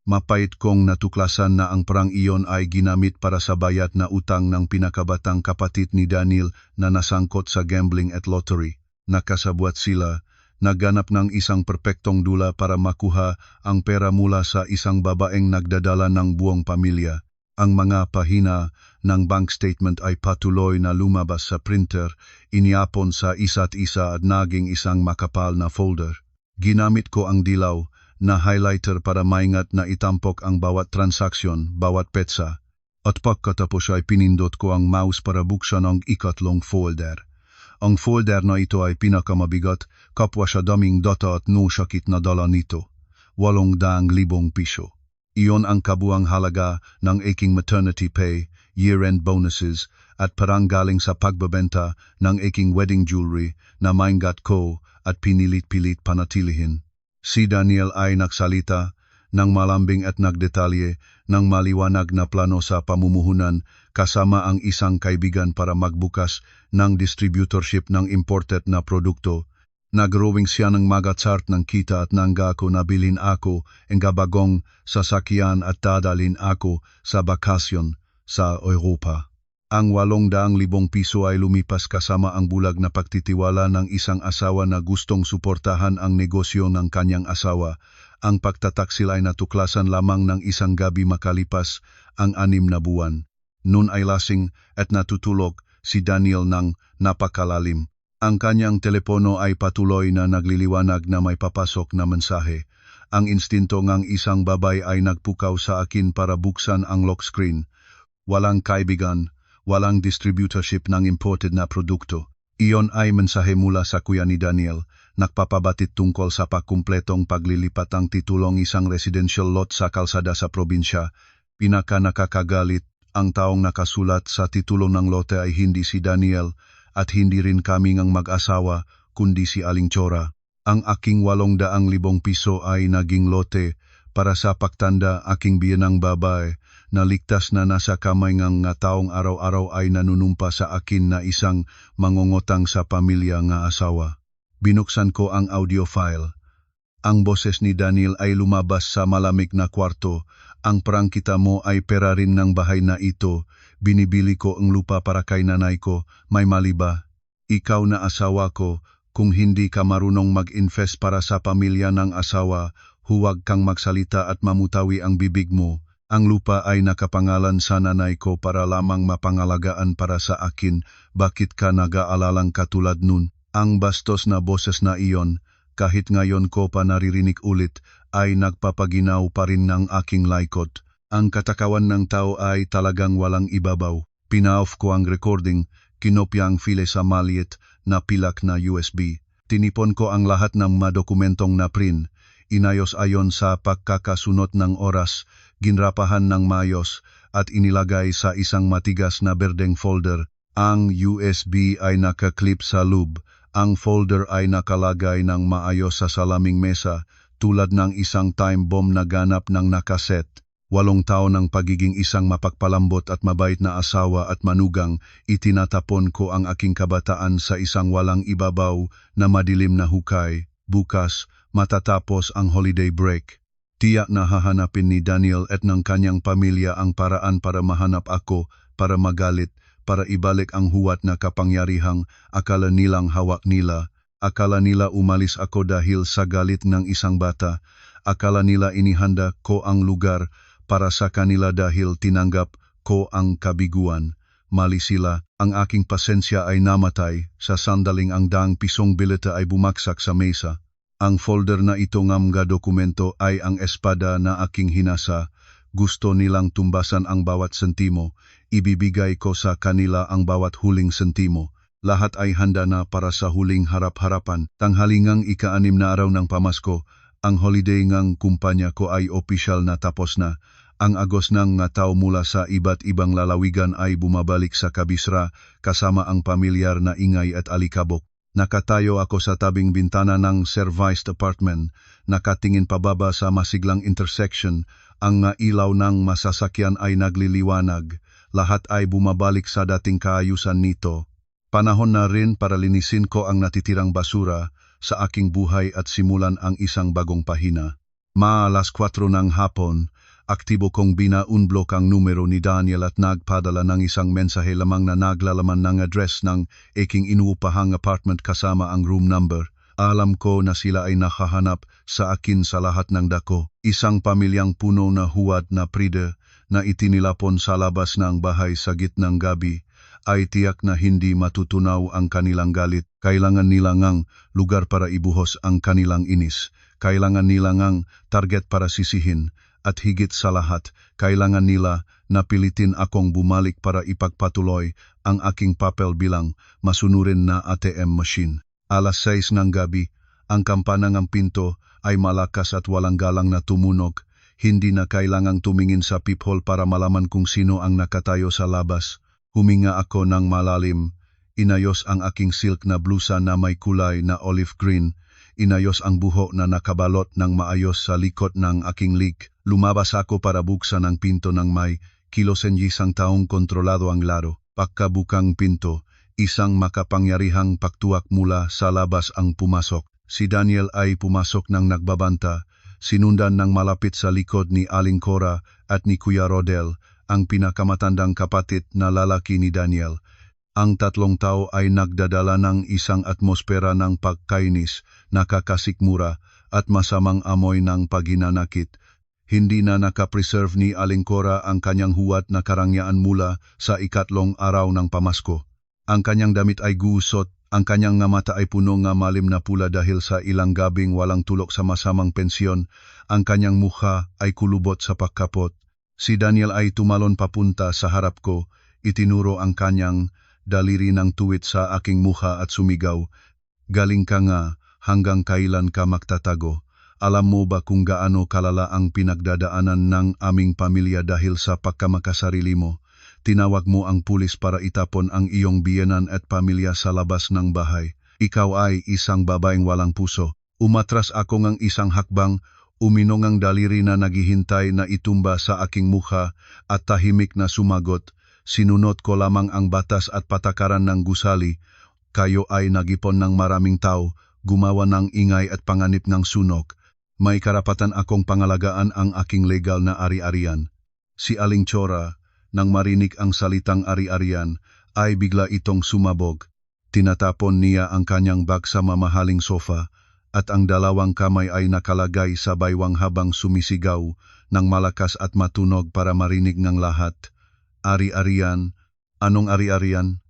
Mapait kong natuklasan na ang perang iyon ay ginamit para sa bayad na utang ng pinakabatang kapatid ni Daniel na nasangkot sa gambling at lottery. Nakasabwat sila, nagganap ng isang perpektong dula para makuha ang pera mula sa isang babaeng nagdadala ng buong pamilya. Ang mga pahina ng bank statement ay patuloy na lumabas sa printer, iniapon sa isa't isa at naging isang makapal na folder. Ginamit ko ang dilaw na highlighter para maingat na itampok ang bawat transaksyon, bawat petsa. At pagkatapos ay pinindot ko ang mouse para buksan ang ikatlong folder. Ang folder na ito ay pinakamabigat, kapwa sa daming data at no sakit na dala nito. 800,000 piso. Iyon ang kabuang halaga ng aking maternity pay, year-end bonuses, at parang galing sa pagbebenta ng aking wedding jewelry na maingat ko at pinilit-pilit panatilihin. Si Daniel ay nagsalita ng malambing at nagdetalye ng maliwanag na plano sa pamumuhunan kasama ang isang kaibigan para magbukas ng distributorship ng imported na produkto. Nagrawing siya ng mag-chart ng kita at nanggako na bilhin ako ang bagong sasakyan at dadalhin ako sa bakasyon sa Europa. Ang 800,000 piso ay lumipas kasama ang bulag na pagtitiwala ng isang asawa na gustong suportahan ang negosyo ng kanyang asawa. Ang pagtataksil ay natuklasan lamang ng isang gabi makalipas ang 6 na buwan. Noon ay lasing at natutulog si Daniel ng napakalalim. Ang kanyang telepono ay patuloy na nagliliwanag na may papasok na mensahe. Ang instinto ng isang babay ay nagpukaw sa akin para buksan ang lock screen. Walang kaibigan, walang distributorship ng imported na produkto. Iyon ay mensahe mula sa kuya ni Daniel, nagpapabatid tungkol sa pagkumpletong paglilipat ng titulong isang residential lot sa kalsada sa probinsya. Pinaka nakakagalit, ang taong nakasulat sa titulo ng lote ay hindi si Daniel, at hindi rin kami ng mag-asawa, kundi si Aling Cora. Ang aking 800,000 piso ay naging lote para sa pagtanda aking biyanang babae na ligtas na nasa kamay ng taong araw-araw ay nanunumpa sa akin na isang mangungutang sa pamilya nga asawa. Binuksan ko ang audio file. Ang boses ni Daniel ay lumabas sa malamig na kwarto. Ang prangkita mo ay pera rin ng bahay na ito. Binibili ko ang lupa para kay nanay ko. May mali ba? Ikaw na asawa ko. Kung hindi ka marunong mag-invest para sa pamilya ng asawa, huwag kang magsalita at mamutawi ang bibig mo. Ang lupa ay nakapangalan sa nanay ko para lamang mapangalagaan para sa akin. Bakit ka nag-aalalang katulad nun? Ang bastos na boses na iyon, kahit ngayon ko pa naririnig ulit, ay nagpapaginaw pa rin ng aking laikot. Ang katakawan ng tao ay talagang walang ibabaw. Pina-off ko ang recording, kinopya ang file sa maliit na pilak na USB. Tinipon ko ang lahat ng madokumentong na print. Inayos ayon sa pagkakasunod ng oras, ginrapahan ng mayos, at inilagay sa isang matigas na berdeng folder. Ang USB ay nakaklip sa loob. Ang folder ay nakalagay ng maayos sa salaming mesa, tulad ng isang time bomb na ganap ng nakaset. 8 taon ng pagiging isang mapagpalambot at mabait na asawa at manugang, itinatapon ko ang aking kabataan sa isang walang ibabaw na madilim na hukay. Bukas, matatapos ang holiday break. Tiyak na hahanapin ni Daniel at ng kanyang pamilya ang paraan para mahanap ako, para magalit, para ibalik ang huwat na kapangyarihang akala nilang hawak nila. Akala nila umalis ako dahil sa galit ng isang bata. Akala nila inihanda ko ang lugar para sa kanila dahil tinanggap ko ang kabiguan. Mali sila, ang aking pasensya ay namatay sa sandaling ang daang pisong bileta ay bumaksak sa mesa. Ang folder na ito ng mga dokumento ay ang espada na aking hinasa. Gusto nilang tumbasan ang bawat sentimo. Ibibigay ko sa kanila ang bawat huling sentimo. Lahat ay handa na para sa huling harap-harapan. Tanghalingang ika-6 na araw ng pamasko, ang holiday ngang kumpanya ko ay opisyal na tapos na. Ang agos ng nga tao mula sa iba't ibang lalawigan ay bumabalik sa Kabisra kasama ang pamilyar na ingay at alikabok. Nakatayo ako sa tabing bintana ng serviced apartment, nakatingin pababa sa masiglang intersection. Ang nga ilaw ng masasakyan ay nagliliwanag. Lahat ay bumabalik sa dating kaayusan nito. Panahon na rin para linisin ko ang natitirang basura sa aking buhay at simulan ang isang bagong pahina. Alas 4 ng hapon, aktibo kong bina-unblock ang numero ni Daniel at nagpadala ng isang mensahe lamang na naglalaman ng address ng aking inuupahang apartment kasama ang room number. Alam ko na sila ay nakahanap sa akin sa lahat ng dako. Isang pamilyang puno na huwad na pride na itinilapon sa labas ng bahay sa gitnang gabi ay tiyak na hindi matutunaw ang kanilang galit. Kailangan nila ngang lugar para ibuhos ang kanilang inis. Kailangan nila ngang target para sisihin. At higit sa lahat, kailangan nila na pilitin akong bumalik para ipagpatuloy ang aking papel bilang masunurin na ATM machine. Alas 6 ng gabi, ang kampana ng pinto ay malakas at walang galang na tumunog. Hindi na kailangang tumingin sa peephole para malaman kung sino ang nakatayo sa labas. Huminga ako ng malalim. Inayos ang aking silk na blusa na may kulay na olive green. Inayos ang buhok na nakabalot ng maayos sa likod ng aking lig. Lumabas ako para buksan ang pinto ng may kilosen isang taong kontrolado ang laro. Pagkabukang pinto, isang makapangyarihang pagtuwak mula sa labas ang pumasok. Si Daniel ay pumasok ng nagbabanta, sinundan ng malapit sa likod ni Aling Cora at ni Kuya Rodel, ang pinakamatandang kapatid na lalaki ni Daniel. Ang tatlong tao ay nagdadala ng isang atmosfera ng pagkainis, nakakasikmura at masamang amoy ng paghinanakit. Hindi na nakapreserve ni Aling Cora ang kanyang huwat na karangyaan mula sa ikatlong araw ng pamasko. Ang kanyang damit ay gusot, ang kanyang nga mata ay puno nga malim na pula dahil sa ilang gabing walang tulok sa masamang pensyon. Ang kanyang mukha ay kulubot sa pagkapot. Si Daniel ay tumalon papunta sa harap ko, itinuro ang kanyang daliri ng tuwid sa aking mukha at sumigaw, "Galing ka nga, hanggang kailan ka magtatago? Alam mo ba kung gaano kalala ang pinagdadaanan ng aming pamilya dahil sa pagkamakasarili mo? Tinawag mo ang pulis para itapon ang iyong biyenan at pamilya sa labas ng bahay. Ikaw ay isang babaeng walang puso." Umatras ako ng isang hakbang, uminong ang daliri na naghihintay na itumba sa aking mukha at tahimik na sumagot, "Sinunod ko lamang ang batas at patakaran ng gusali. Kayo ay nagipon ng maraming tao, gumawa ng ingay at panganib ng sunog. May karapatan akong pangalagaan ang aking legal na ari-arian. Si Aling Chora, nang marinig ang salitang ari-arian, ay bigla itong sumabog. Tinatapon niya ang kanyang bag sa mamahaling sofa at ang dalawang kamay ay nakalagay sa baywang habang sumisigaw ng malakas at matunog para marinig ng lahat. Ari-arian? Anong ari-arian?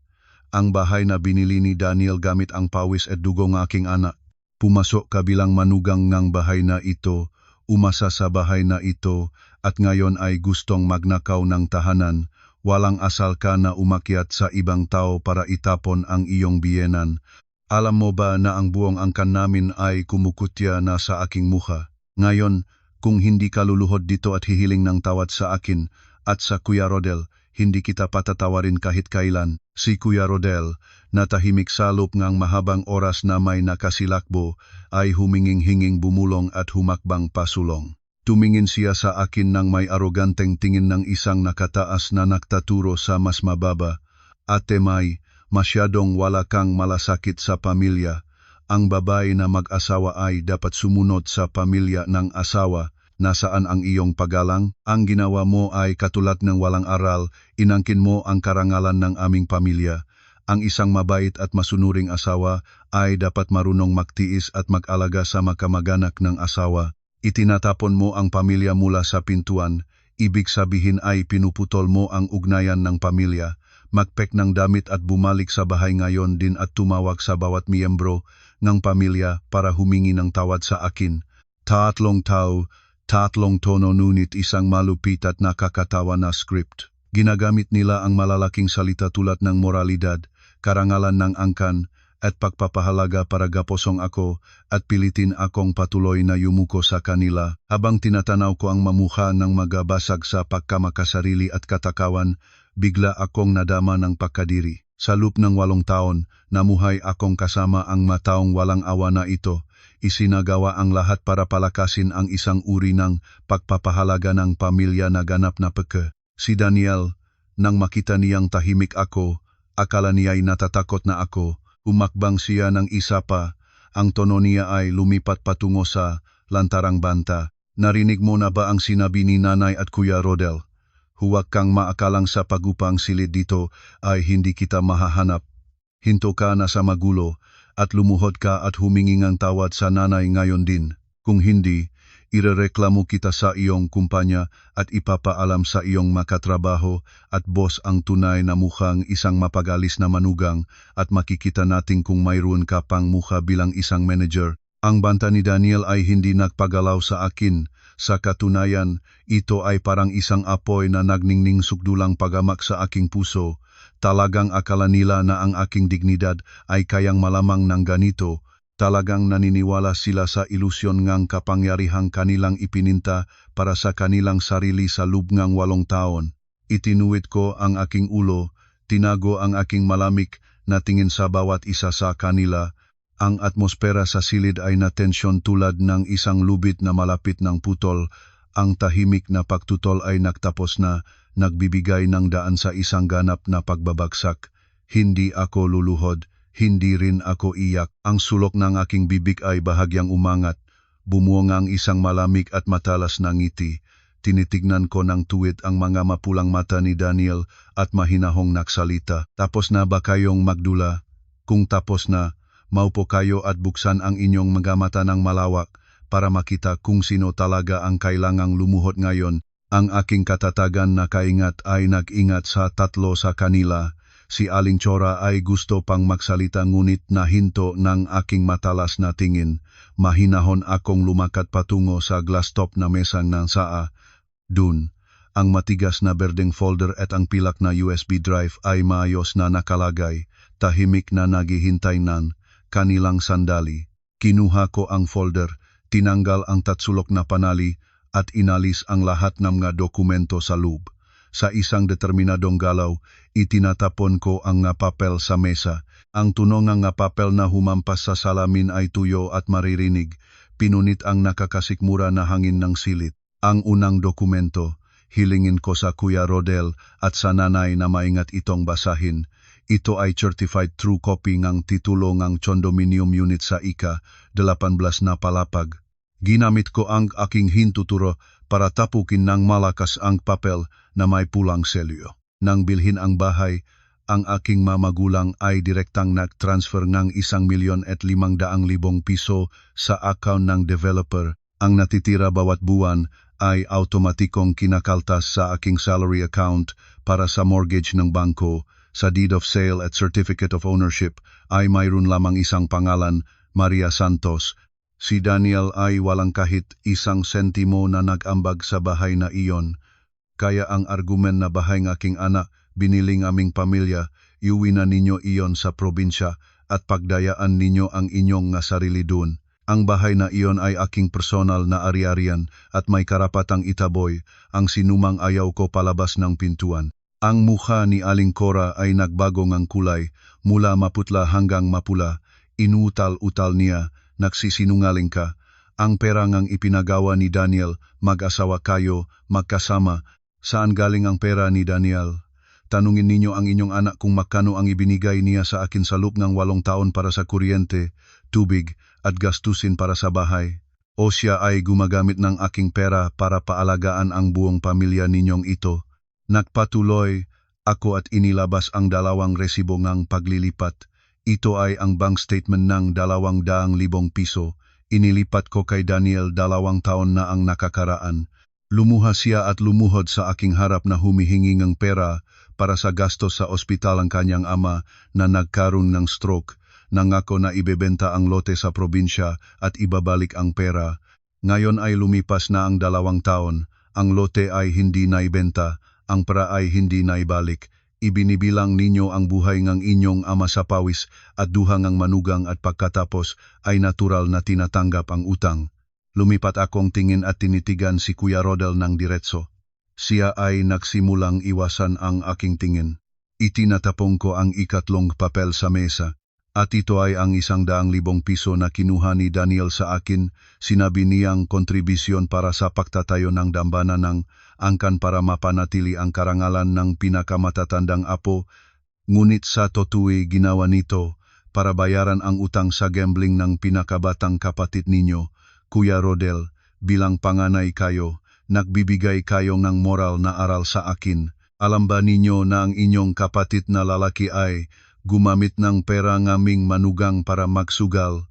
Ang bahay na binili ni Daniel gamit ang pawis at dugo ng aking anak. Pumasok kabilang manugang ng bahay na ito, umasa sa bahay na ito, at ngayon ay gustong magnakaw ng tahanan. Walang asal ka na umakyat sa ibang tao para itapon ang iyong biyenan. Alam mo ba na ang buong angkan namin ay kumukutya na sa aking mukha? Ngayon, kung hindi ka luluhod dito at hihiling ng tawad sa akin at sa Kuya Rodel, hindi kita patatawarin kahit kailan. Si Kuya Rodel, na tahimik sa loob ng mahabang oras na may nakasilakbo, ay huminging-hinging bumulong at humakbang pasulong. Tumingin siya sa akin ng may aroganteng tingin ng isang nakataas na nagtaturo sa mas mababa. Ate May, masyadong wala kang malasakit sa pamilya. Ang babae na mag-asawa ay dapat sumunod sa pamilya ng asawa. Nasaan ang iyong paggalang? Ang ginawa mo ay katulad ng walang aral, inangkin mo ang karangalan ng aming pamilya. Ang isang mabait at masunuring asawa ay dapat marunong magtiis at mag-alaga sa makamag-anak ng asawa. Itinatapon mo ang pamilya mula sa pintuan, ibig sabihin ay pinuputol mo ang ugnayan ng pamilya. Magpek ng damit at bumalik sa bahay ngayon din at tumawag sa bawat miyembro ng pamilya para humingi ng tawad sa akin. Tatlong tono ngunit isang malupit at nakakatawa na script. Ginagamit nila ang malalaking salita tulad ng moralidad, karangalan ng angkan, at pagpapahalaga para gaposong ako at pilitin akong patuloy na yumuko sa kanila. Habang tinatanaw ko ang mamukha ng magabasag sa pagkamakasarili at katakawan, bigla akong nadama ng pagkadiri. Sa loob ng 8 taon, namuhay akong kasama ang mataong walang awa na ito. Isinagawa ang lahat para palakasin ang isang uri ng pagpapahalaga ng pamilya na ganap na peke. Si Daniel, nang makita niyang tahimik ako, akala niya'y natatakot na ako. Humakbang siya ng isa pa, ang tono niya ay lumipat patungo sa lantarang banta. Narinig mo na ba ang sinabi ni Nanay at Kuya Rodel? Huwag kang maakalang sa pagupang silid dito ay hindi kita mahahanap. Hinto ka na sa magulo at lumuhod ka at humingi ng tawad sa nanay ngayon din. Kung hindi, irereklamo kita sa iyong kumpanya at ipapaalam sa iyong makatrabaho at boss ang tunay na mukhang isang mapagalis na manugang at makikita natin kung mayroon ka pang mukha bilang isang manager. Ang banta ni Daniel ay hindi nagpagalaw sa akin. Sa katunayan, ito ay parang isang apoy na nagningning sukdulang pagamak sa aking puso. Talagang akala nila na ang aking dignidad ay kayang malamang ng ganito. Talagang naniniwala sila sa ilusyon ngang kapangyarihang kanilang ipininta para sa kanilang sarili sa loob ng 8 taon. Itinuwid ko ang aking ulo, tinago ang aking malamig na tingin sa bawat isa sa kanila. Ang atmosfera sa silid ay natensyon tulad ng isang lubid na malapit ng putol. Ang tahimik na pagtutol ay nagtapos na, nagbibigay ng daan sa isang ganap na pagbabagsak. Hindi ako luluhod, hindi rin ako iyak. Ang sulok ng aking bibig ay bahagyang umangat. Bumuong ang isang malamig at matalas na ngiti. Tinitignan ko ng tuwid ang mga mapulang mata ni Daniel at mahinahong nagsalita. Tapos na ba kayong magdula? Kung tapos na, maupo kayo at buksan ang inyong mga mata ng malawak para makita kung sino talaga ang kailangang lumuhod ngayon. Ang aking katatagan na kaingat ay nag-ingat sa 3 sa kanila. Si Aling Chora ay gusto pang magsalita ngunit nahinto ng aking matalas na tingin. Mahinahon akong lumakat patungo sa glass top na mesang ng saa. Dun, ang matigas na berdeng folder at ang pilak na USB drive ay maayos na nakalagay, tahimik na naghihintay ng kanilang sandali. Kinuha ko ang folder, tinanggal ang tatsulok na panali at inalis ang lahat ng mga dokumento sa loob. Sa isang determinadong galaw, itinatapon ko ang nga papel sa mesa. Ang tunog ng nga papel na humampas sa salamin ay tuyo at maririnig. Pinunit ang nakakasikmura na hangin ng silit. Ang unang dokumento, hilingin ko sa Kuya Rodel at sa nanay na maingat itong basahin. Ito ay certified true copy ng titulo ng condominium unit sa ICA, 18 na palapag. Ginamit ko ang aking hintuturo para tapukin ng malakas ang papel na may pulang selyo. Nang bilhin ang bahay, ang aking mamagulang ay direktang nag-transfer ng 1,500,000 piso sa account ng developer. Ang natitira bawat buwan ay automatikong kinakaltas sa aking salary account para sa mortgage ng bangko. Sa deed of sale at certificate of ownership ay mayroon lamang isang pangalan, Maria Santos. Si Daniel ay walang kahit isang sentimo na nag-ambag sa bahay na iyon. Kaya ang argumen na bahay ng aking anak, biniling aming pamilya, iuwi na ninyo iyon sa probinsya at pagdayaan ninyo ang inyong nga sarili dun. Ang bahay na iyon ay aking personal na ari-arian at may karapatang itaboy ang sinumang ayaw ko palabas ng pintuan. Ang mukha ni Aling Cora ay nagbago ng kulay mula maputla hanggang mapula. Inuutal-utal niya, nagsisinungaling ka. Ang pera ngang ipinagawa ni Daniel, mag-asawa kayo, magkasama. Saan galing ang pera ni Daniel? Tanungin ninyo ang inyong anak kung magkano ang ibinigay niya sa akin sa loob ng 8 taon para sa kuryente, tubig at gastusin para sa bahay. O siya ay gumagamit ng aking pera para paalagaan ang buong pamilya ninyong ito. Nagpatuloy ako at inilabas ang 2 resibo ng paglilipat. Ito ay ang bank statement ng 200,000 piso. Inilipat ko kay Daniel 2 taon na ang nakakaraan. Lumuha siya at lumuhod sa aking harap na humihingi ng pera para sa gastos sa ospital ang kanyang ama na nagkaroon ng stroke. Nangako na ibebenta ang lote sa probinsya at ibabalik ang pera. Ngayon ay lumipas na ang 2 taon. Ang lote ay hindi naibenta, ang pera ay hindi naibalik. Ibinibilang ninyo ang buhay ng inyong ama sa pawis at duha ng manugang at pagkatapos ay natural na tinatanggap ang utang. Lumipat akong tingin at tinitigan si Kuya Rodel ng diretso. Siya ay nagsimulang iwasan ang aking tingin. Itinatapong ko ang ikatlong papel sa mesa. At ito ay ang 100,000 piso na kinuha ni Daniel sa akin. Sinabi niyang kontribisyon para sa pagtatayo ng dambana ng angkan para mapanatili ang karangalan ng pinakamatatandang apo. Ngunit sa totoo ginawa nito para bayaran ang utang sa gambling ng pinakabatang kapatid ninyo, Kuya Rodel. Bilang panganay kayo, nagbibigay kayo ng moral na aral sa akin. Alam ba ninyo na ang inyong kapatid na lalaki ay gumamit ng pera ngaming manugang para magsugal?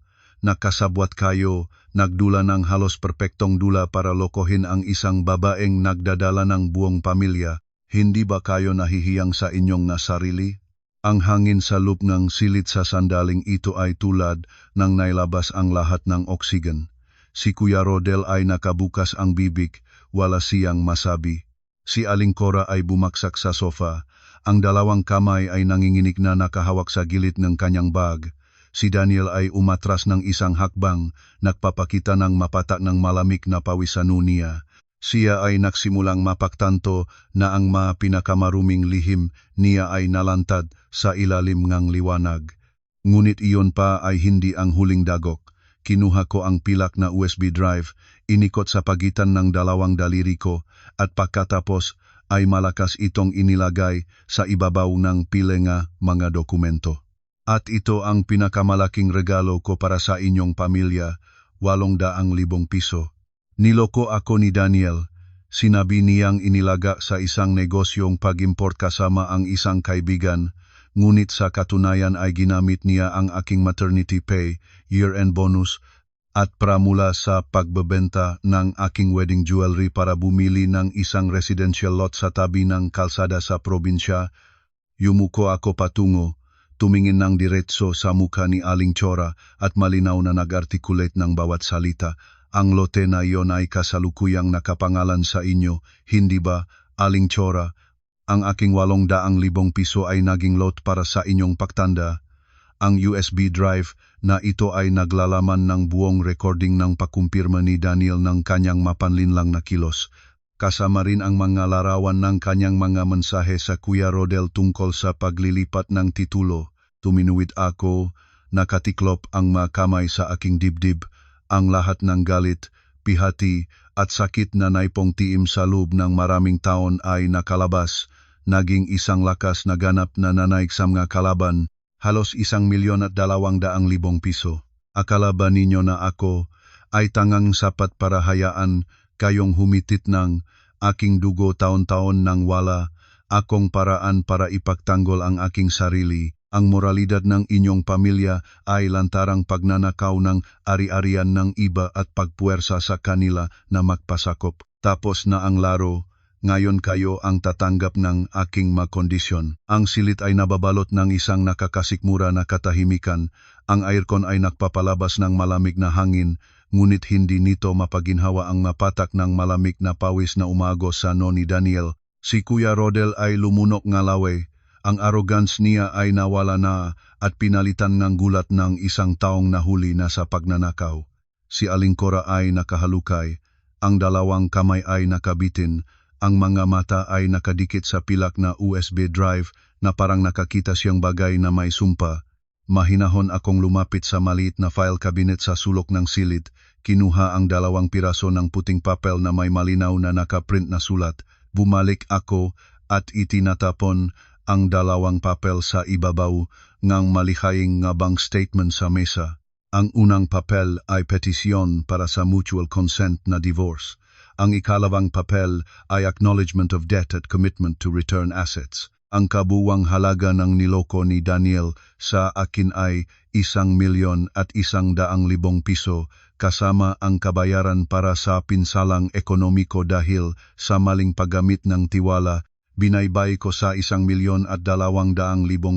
Nakasabwat kayo, nagdula ng halos perpektong dula para lokohin ang isang babaeng nagdadala ng buong pamilya. Hindi ba kayo nahihiyang sa inyong nasarili? Ang hangin sa loob ng silid sa sandaling ito ay tulad ng nailabas ang lahat ng oksigen. Si Kuya Rodel ay nakabukas ang bibig, wala siyang masabi. Si Aling Cora ay bumaksak sa sofa. Ang 2 kamay ay nanginginig na nakahawak sa gilid ng kanyang bag. Si Daniel ay umatras ng isang hakbang, nagpapakita ng mapata ng malamig na pawisan niya. Siya ay nagsimulang mapagtanto na ang pinakamaruming lihim niya ay nalantad sa ilalim ng liwanag. Ngunit iyon pa ay hindi ang huling dagok. Kinuha ko ang pilak na USB drive, inikot sa pagitan ng 2 daliri ko, at pagkatapos ay malakas itong inilagay sa ibabaw ng pilenga mga dokumento. At ito ang pinakamalaking regalo ko para sa inyong pamilya, 800,000 piso. Niloko ako ni Daniel. Sinabi niyang inilaga sa isang negosyong pag-import kasama ang isang kaibigan, ngunit sa katunayan ay ginamit niya ang aking maternity pay, year-end bonus, at pramula sa pagbebenta ng aking wedding jewelry para bumili ng isang residential lot sa tabi ng kalsada sa probinsya. Yumuko ako patungo, tumingin ng diretso sa mukha ni Aling Cora at malinaw na nag-articulate ng bawat salita. Ang lote na iyon ay kasalukuyang nakapangalan sa inyo, hindi ba, Aling Cora? Ang aking 800,000 piso ay naging lot para sa inyong pagtanda. Ang USB drive na ito ay naglalaman ng buong recording ng pakumpirma ni Daniel ng kanyang mapanlinlang na kilos. Kasama rin ang mga larawan ng kanyang mga mensahe sa Kuya Rodel tungkol sa paglilipat ng titulo. Tuminuwid ako, nakatiklop ang mga kamay sa aking dibdib. Ang lahat ng galit, pihati at sakit na naipong tiim sa loob ng maraming taon ay nakalabas. Naging isang lakas na ganap na nanaig sa mga kalaban, halos 1,200,000 piso. Akala ba ninyo na ako, ay tangang sapat para hayaan kayong humitit ng aking dugo taon-taon nang wala akong paraan para ipagtanggol ang aking sarili. Ang moralidad ng inyong pamilya ay lantarang pagnanakaw ng ari-arian ng iba at pagpuwersa sa kanila na magpasakop. Tapos na ang laro, ngayon kayo ang tatanggap ng aking makondisyon. Ang silid ay nababalot ng isang nakakasikmura na katahimikan. Ang aircon ay nagpapalabas ng malamig na hangin, ngunit hindi nito mapaginhawa ang mapatak ng malamig na pawis na umagos sa noo ni Daniel. Si Kuya Rodel ay lumunok ngalawe. Ang arrogance niya ay nawala na at pinalitan ng gulat ng isang taong nahuli na sa pagnanakaw. Si Aling Cora ay nakahalukay, ang dalawang kamay ay nakabitin, ang mga mata ay nakadikit sa pilak na USB drive na parang nakakita siyang bagay na may sumpa. Mahinahon akong lumapit sa maliit na file cabinet sa sulok ng silid, kinuha ang 2 piraso ng puting papel na may malinaw na nakaprint na sulat. Bumalik ako at itinatapon ang 2 papel sa ibabaw ng malihaying nga bank statement sa mesa. Ang unang papel ay petisyon para sa mutual consent na divorce. Ang ikalawang papel ay acknowledgement of debt at commitment to return assets. Ang kabuwang halaga ng niloko ni Daniel sa akin ay 1,100,000 piso kasama ang kabayaran para sa pinsalang ekonomiko dahil sa maling paggamit ng tiwala. Binaybay ko sa 1,200,000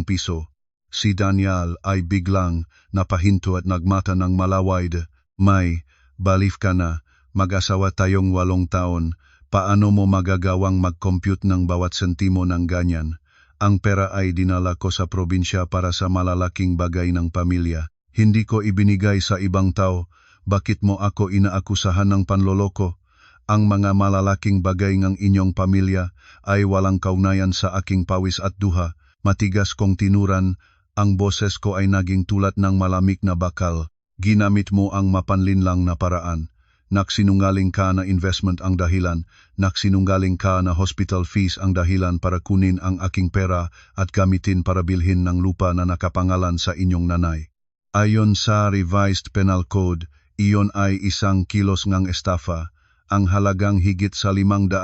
piso. Si Daniel ay biglang napahinto at nagmata ng malawide. May, baliw ka na, mag-asawa tayong 8 taon, paano mo magagawang mag-compute ng bawat sentimo ng ganyan? Ang pera ay dinala ko sa probinsya para sa malalaking bagay ng pamilya. Hindi ko ibinigay sa ibang tao, bakit mo ako inaakusahan ng panloloko? Ang mga malalaking bagay ng inyong pamilya ay walang kaugnayan sa aking pawis at duha. Matigas kong tinuran, ang boses ko ay naging tulad ng malamig na bakal. Ginamit mo ang mapanlinlang na paraan. Nagsinungaling ka na investment ang dahilan. Nagsinungaling ka na hospital fees ang dahilan para kunin ang aking pera at gamitin para bilhin ng lupa na nakapangalan sa inyong nanay. Ayon sa Revised Penal Code, iyon ay 1 kilos ng estafa. Ang halagang higit sa 500,000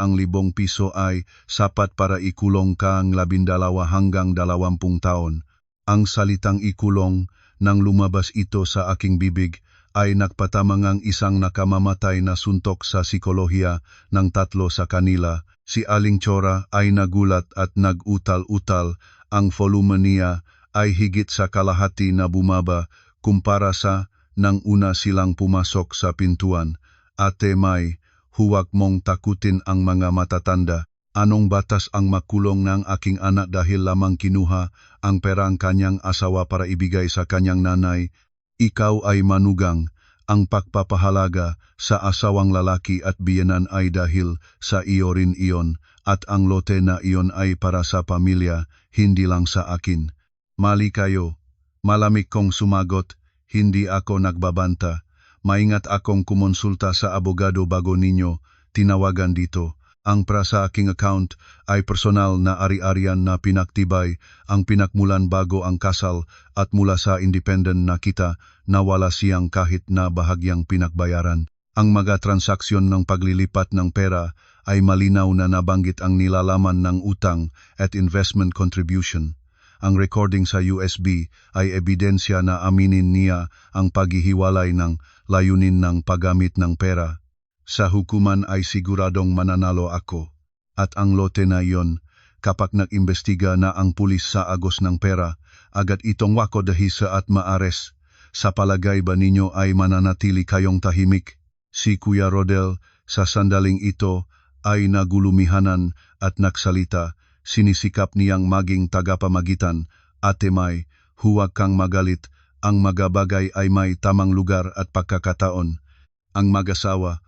piso ay sapat para ikulong ka ang 12 hanggang 20 taon. Ang salitang ikulong, nang lumabas ito sa aking bibig, ay nagpatamangang isang nakamamatay na suntok sa psikolohiya ng 3 sa kanila. Si Aling Cora ay nagulat at nag-utal-utal. Ang volume niya ay higit sa kalahati na bumaba kumpara sa nang una silang pumasok sa pintuan. Ate May, huwag mong takutin ang mga matatanda. Anong batas ang makulong ng aking anak dahil lamang kinuha ang perang kanyang asawa para ibigay sa kanyang nanay? Ikaw ay manugang. Ang pagpapahalaga sa asawang lalaki at biyenan ay dahil sa iyo rin iyon, at ang lote na iyon ay para sa pamilya, hindi lang sa akin. Mali kayo. Malamig kong sumagot, hindi ako nagbabanta. Maingat akong kumonsulta sa abogado bago ninyo tinawagan dito. Ang para sa aking account ay personal na ari-arian na pinaktibay ang pinakmulan bago ang kasal at mula sa independent na kita na wala siyang kahit na bahagyang pinakbayaran. Ang mga transaksyon ng paglilipat ng pera ay malinaw na nabanggit ang nilalaman ng utang at investment contribution. Ang recording sa USB ay ebidensya na aminin niya ang paghihiwalay ng layunin ng paggamit ng pera. Sa hukuman ay siguradong mananalo ako. At ang lote na iyon, kapag nag-imbestiga na ang pulis sa agos ng pera, agad itong wako dahisa at maares. Sa palagay ba ninyo ay mananatili kayong tahimik? Si Kuya Rodel, sa sandaling ito, ay nagulumihanan at nagsalita. Sinisikap niyang maging tagapamagitan. Ate May, huwag kang magalit. Ang mga bagay ay may tamang lugar at pagkakataon. Ang mag-asawa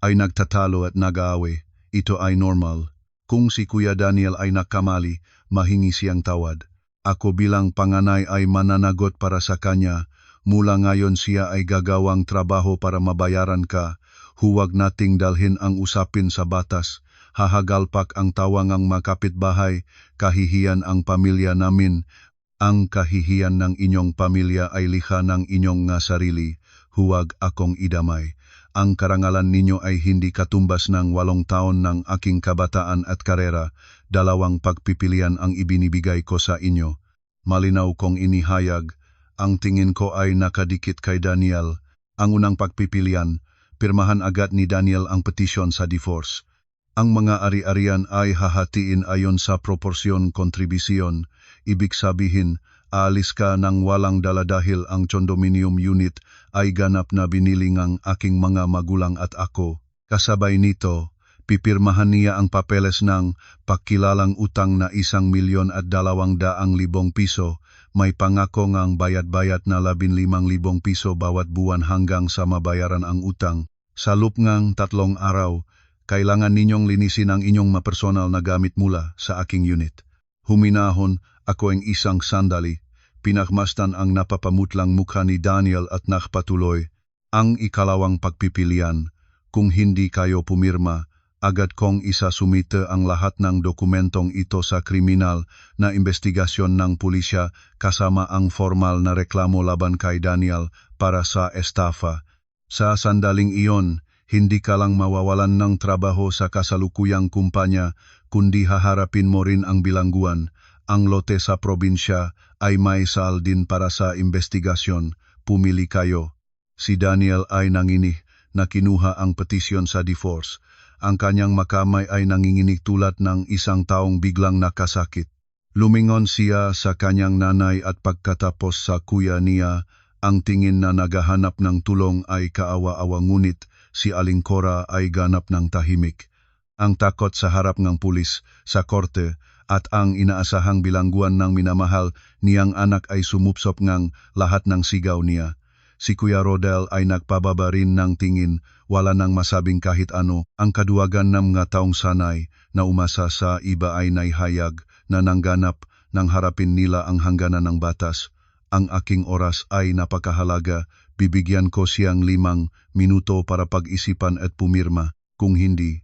ay nagtatalo at nag-aaway. Ito ay normal. Kung si Kuya Daniel ay nakamali, mahingi siyang tawad. Ako bilang panganay ay mananagot para sa kanya. Mula ngayon siya ay gagawang trabaho para mabayaran ka. Huwag nating dalhin ang usapin sa batas. Hahagalpak ang tawangang makapitbahay, kahihiyan ang pamilya namin. Ang kahihiyan ng inyong pamilya ay likha ng inyong nga sarili. Huwag akong idamay. ang karangalan ninyo ay hindi katumbas ng 8 taon ng aking kabataan at karera, 2 pagpipilian ang ibinibigay ko sa inyo. Malinaw kong inihayag, ang tingin ko ay nakadikit kay Daniel. Ang unang pagpipilian, pirmahan agad ni Daniel ang petisyon sa divorce. Ang mga ari-arian ay hahatiin ayon sa proporsyon kontribusyon. Ibig sabihin, aalis ka ng walang dala dahil ang condominium unit ay ganap na binili ng aking mga magulang at ako. Kasabay nito, pipirmahan niya ang papeles ng pagkilalang utang na 1,200,000 piso. May pangako ngang bayad-bayad na 15,000 piso bawat buwan hanggang sa mabayaran ang utang. Sa loob ngang 3 araw, kailangan ninyong linisin ang inyong mapersonal na gamit mula sa aking unit. Huminahon ako ang isang sandali. Pinakmastan ang napapamutlang mukha ni Daniel at nakpatuloy. Ang ikalawang pagpipilian, kung hindi kayo pumirma, agad kong isasumite ang lahat ng dokumentong ito sa kriminal na investigasyon ng pulisya kasama ang formal na reklamo laban kay Daniel para sa estafa. Sa sandaling iyon, hindi ka lang mawawalan ng trabaho sa kasalukuyang kumpanya, kundi haharapin mo rin ang bilangguan. Ang lote sa probinsya ay may sal din para sa investigasyon. Pumili kayo. Si Daniel ay nanginig na kinuha ang petisyon sa divorce. Ang kanyang makamay ay nanginginig tulad ng isang taong biglang nakasakit. Lumingon siya sa kanyang nanay at pagkatapos sa kuya niya, ang tingin na naghahanap ng tulong ay kaawa-awa ngunit si Aling Cora ay ganap ng tahimik. Ang takot sa harap ng pulis, sa korte, at ang inaasahang bilangguan ng minamahal niyang anak ay sumupsop ngang lahat ng sigaw niya. Si Kuya Rodel ay nagpababa rin ng tingin, wala nang masabing kahit ano. Ang kaduwagan ng mga taong sanay na umasa sa iba ay naihayag na nangganap nang harapin nila ang hangganan ng batas. Ang aking oras ay napakahalaga, bibigyan ko siyang 5 minuto para pag-isipan at pumirma. Kung hindi,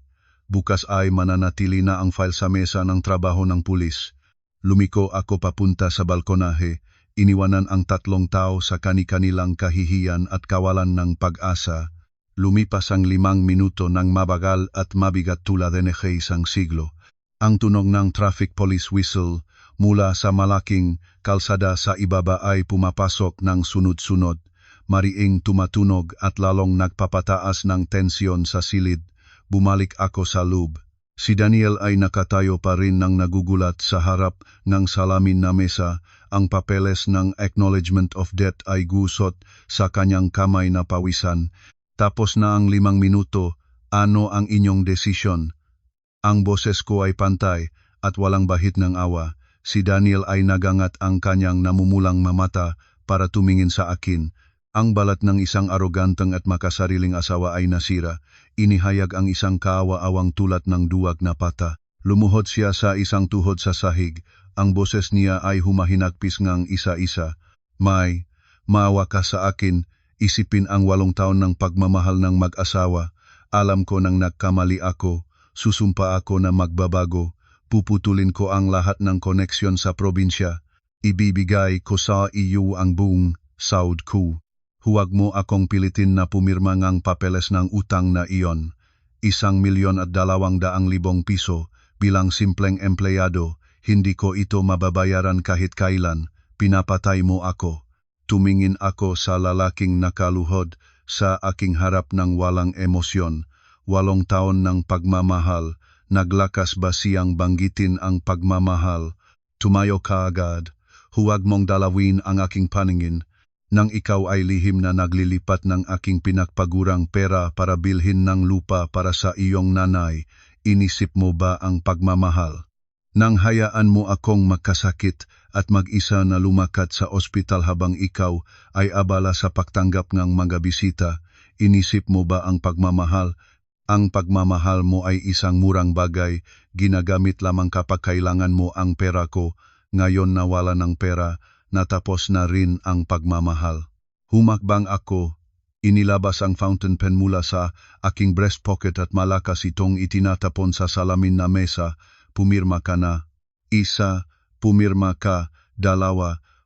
bukas ay mananatili na ang file sa mesa ng trabaho ng pulis. Lumiko ako papunta sa balkonahe, iniwanan ang 3 tao sa kani-kanilang kahihiyan at kawalan ng pag-asa. Lumipas ang 5 minuto ng mabagal at mabigat tulad ng isang siglo. Ang tunog ng traffic police whistle mula sa malaking kalsada sa ibaba ay pumapasok ng sunod-sunod. Mariing tumatunog at lalong nagpapataas ng tensyon sa silid. Bumalik ako sa loob. Si Daniel ay nakatayo pa rin nang nagugulat sa harap ng salamin na mesa. Ang papeles ng acknowledgement of debt ay gusot sa kanyang kamay na pawisan. Tapos na ang 5 minuto, ano ang inyong desisyon? Ang boses ko ay pantay at walang bahid ng awa. Si Daniel ay nagangat ang kanyang namumulang mamata para tumingin sa akin. Ang balat ng isang aroganteng at makasariling asawa ay nasira. Inihayag ang isang kaawa-awang tulad ng duwag na pata. Lumuhod siya sa isang tuhod sa sahig. Ang boses niya ay humahinagpis ngang isa-isa. May, maawa ka sa akin. Isipin ang 8 taon ng pagmamahal ng mag-asawa. Alam ko nang nagkamali ako. Susumpa ako na magbabago. Puputulin ko ang lahat ng koneksyon sa probinsya. Ibibigay ko sa iyo ang buong sahod ko. Huwag mo akong pilitin na pumirma ngang papeles ng utang na iyon. 1,200,000 piso bilang simpleng empleyado, hindi ko ito mababayaran kahit kailan. Pinapatay mo ako. Tumingin ako sa lalaking nakaluhod sa aking harap ng walang emosyon. 8 taon ng pagmamahal. Naglakas ba siyang banggitin ang pagmamahal? Tumayo ka agad. Huwag mong dalawin ang aking paningin. Nang ikaw ay lihim na naglilipat ng aking pinagpagurang pera para bilhin ng lupa para sa iyong nanay, inisip mo ba ang pagmamahal? Nang hayaan mo akong magkasakit at mag-isa na lumakat sa ospital habang ikaw ay abala sa pagtanggap ng mga bisita, inisip mo ba ang pagmamahal? Ang pagmamahal mo ay isang murang bagay, ginagamit lamang kapag kailangan mo ang pera ko. Ngayon nawala ng pera, natapos na rin ang pagmamahal. Humakbang ako, inilabas ang fountain pen mula sa aking breast pocket at malakas itong itinatapon sa salamin na mesa. Pumirma ka na. 1, pumirma ka. 2,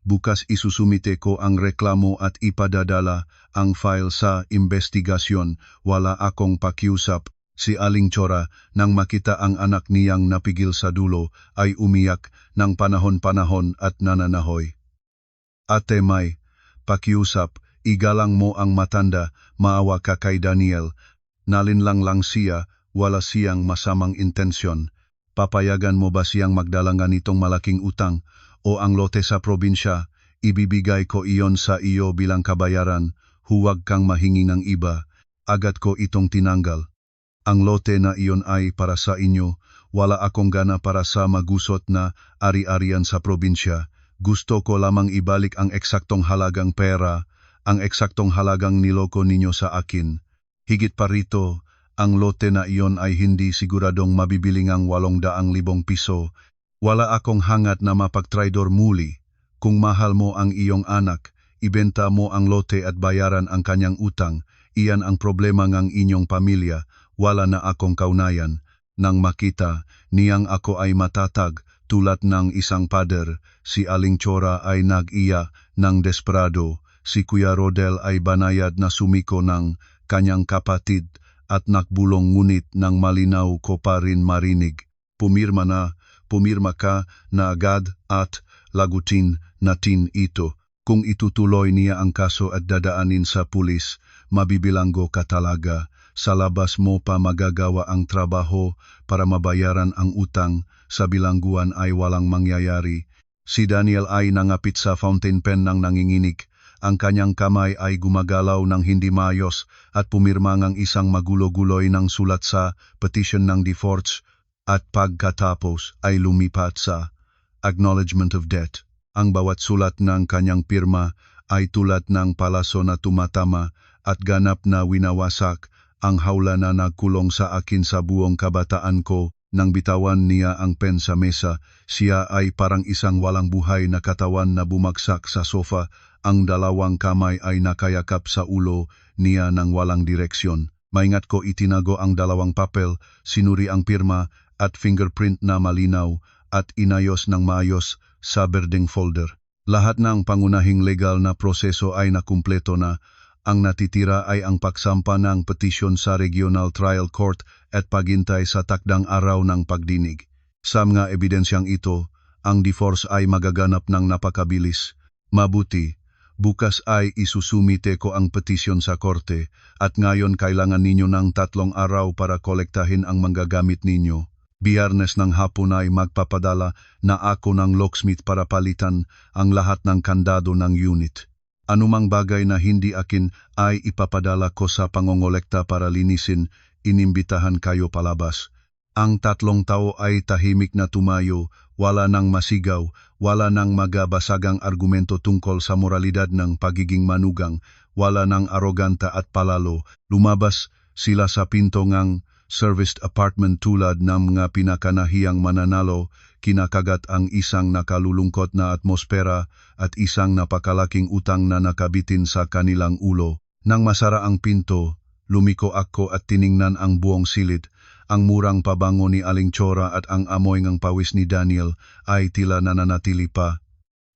bukas isusumite ko ang reklamo at ipadadala ang file sa investigasyon. Wala akong pakiusap. Si Aling Chora, nang makita ang anak niyang napigil sa dulo, ay umiyak ng panahon-panahon at nananahoy. Ate May, pakiusap, igalang mo ang matanda, maawa ka kay Daniel. Nalinlang lang siya, wala siyang masamang intensyon. Papayagan mo ba siyang magdalangan itong malaking utang o ang lote sa probinsya? Ibibigay ko iyon sa iyo bilang kabayaran, huwag kang mahingi ng iba. Agad ko itong tinanggal. Ang lote na iyon ay para sa inyo, wala akong gana para sa magusot na ari-arian sa probinsya. Gusto ko lamang ibalik ang eksaktong halagang pera, ang eksaktong halagang niloko ninyo sa akin. Higit pa rito, ang lote na iyon ay hindi siguradong mabibili ngang 800,000 piso. Wala akong hangat na mapagtraidor muli. Kung mahal mo ang iyong anak, ibenta mo ang lote at bayaran ang kanyang utang. Iyan ang problema ng inyong pamilya. Wala na akong kaunayan. Nang makita niyang ako ay matatag tulad ng isang pader, si Aling Chora ay nag-iya ng desperado. Si Kuya Rodel ay banayad na sumiko ng kanyang kapatid at nakbulong, ngunit nang malinaw ko pa rin marinig. Pumirma ka na agad at lagutin natin ito. Kung itutuloy niya ang kaso at dadaanin sa pulis, mabibilanggo ka talaga. Sa labas mo pa magagawa ang trabaho para mabayaran ang utang, sa bilangguan ay walang mangyayari. Si Daniel ay nangapit sa fountain pen ng nanginginig. Ang kanyang kamay ay gumagalaw ng hindi maayos at pumirma ng isang magulo-guloy ng sulat sa petition ng divorce at pagkatapos ay lumipat sa acknowledgement of debt. Ang bawat sulat ng kanyang pirma ay tulad ng palaso na tumatama at ganap na winawasak ang hawla na nagkulong sa akin sa buong kabataan ko. Nang bitawan niya ang pen sa mesa, siya ay parang isang walang buhay na katawan na bumagsak sa sofa. Ang dalawang kamay ay nakayakap sa ulo niya ng walang direksyon. Maingat ko itinago ang dalawang papel, sinuri ang pirma at fingerprint na malinaw at inayos ng maayos sa berdeng folder. Lahat ng pangunahing legal na proseso ay nakumpleto na. Ang natitira ay ang pagsampa ng petisyon sa Regional Trial Court at paghintay sa takdang araw ng pagdinig. Sa mga ebidensyang ito, ang divorce ay magaganap ng napakabilis. Mabuti, bukas ay isusumite ko ang petisyon sa korte at ngayon kailangan ninyo ng 3 araw para kolektahin ang manggagamit ninyo. Biyernes ng hapon ay magpapadala na ako ng locksmith para palitan ang lahat ng kandado ng unit. Anumang bagay na hindi akin ay ipapadala ko sa pangongolekta para linisin. Inimbitahan kayo palabas. Ang 3 tao ay tahimik na tumayo, wala nang masigaw, wala nang magabasagang argumento tungkol sa moralidad ng pagiging manugang, wala nang aroganta at palalo. Lumabas sila sa pinto ng serviced apartment tulad ng mga pinakanahiyang mananalo, kinakagat ang isang nakalulungkot na atmosfera at isang napakalaking utang na nakabitin sa kanilang ulo. Nang masara ang pinto, lumiko ako at tiningnan ang buong silid. Ang murang pabango ni Aling Chora at ang amoy ng pawis ni Daniel ay tila nananatili pa.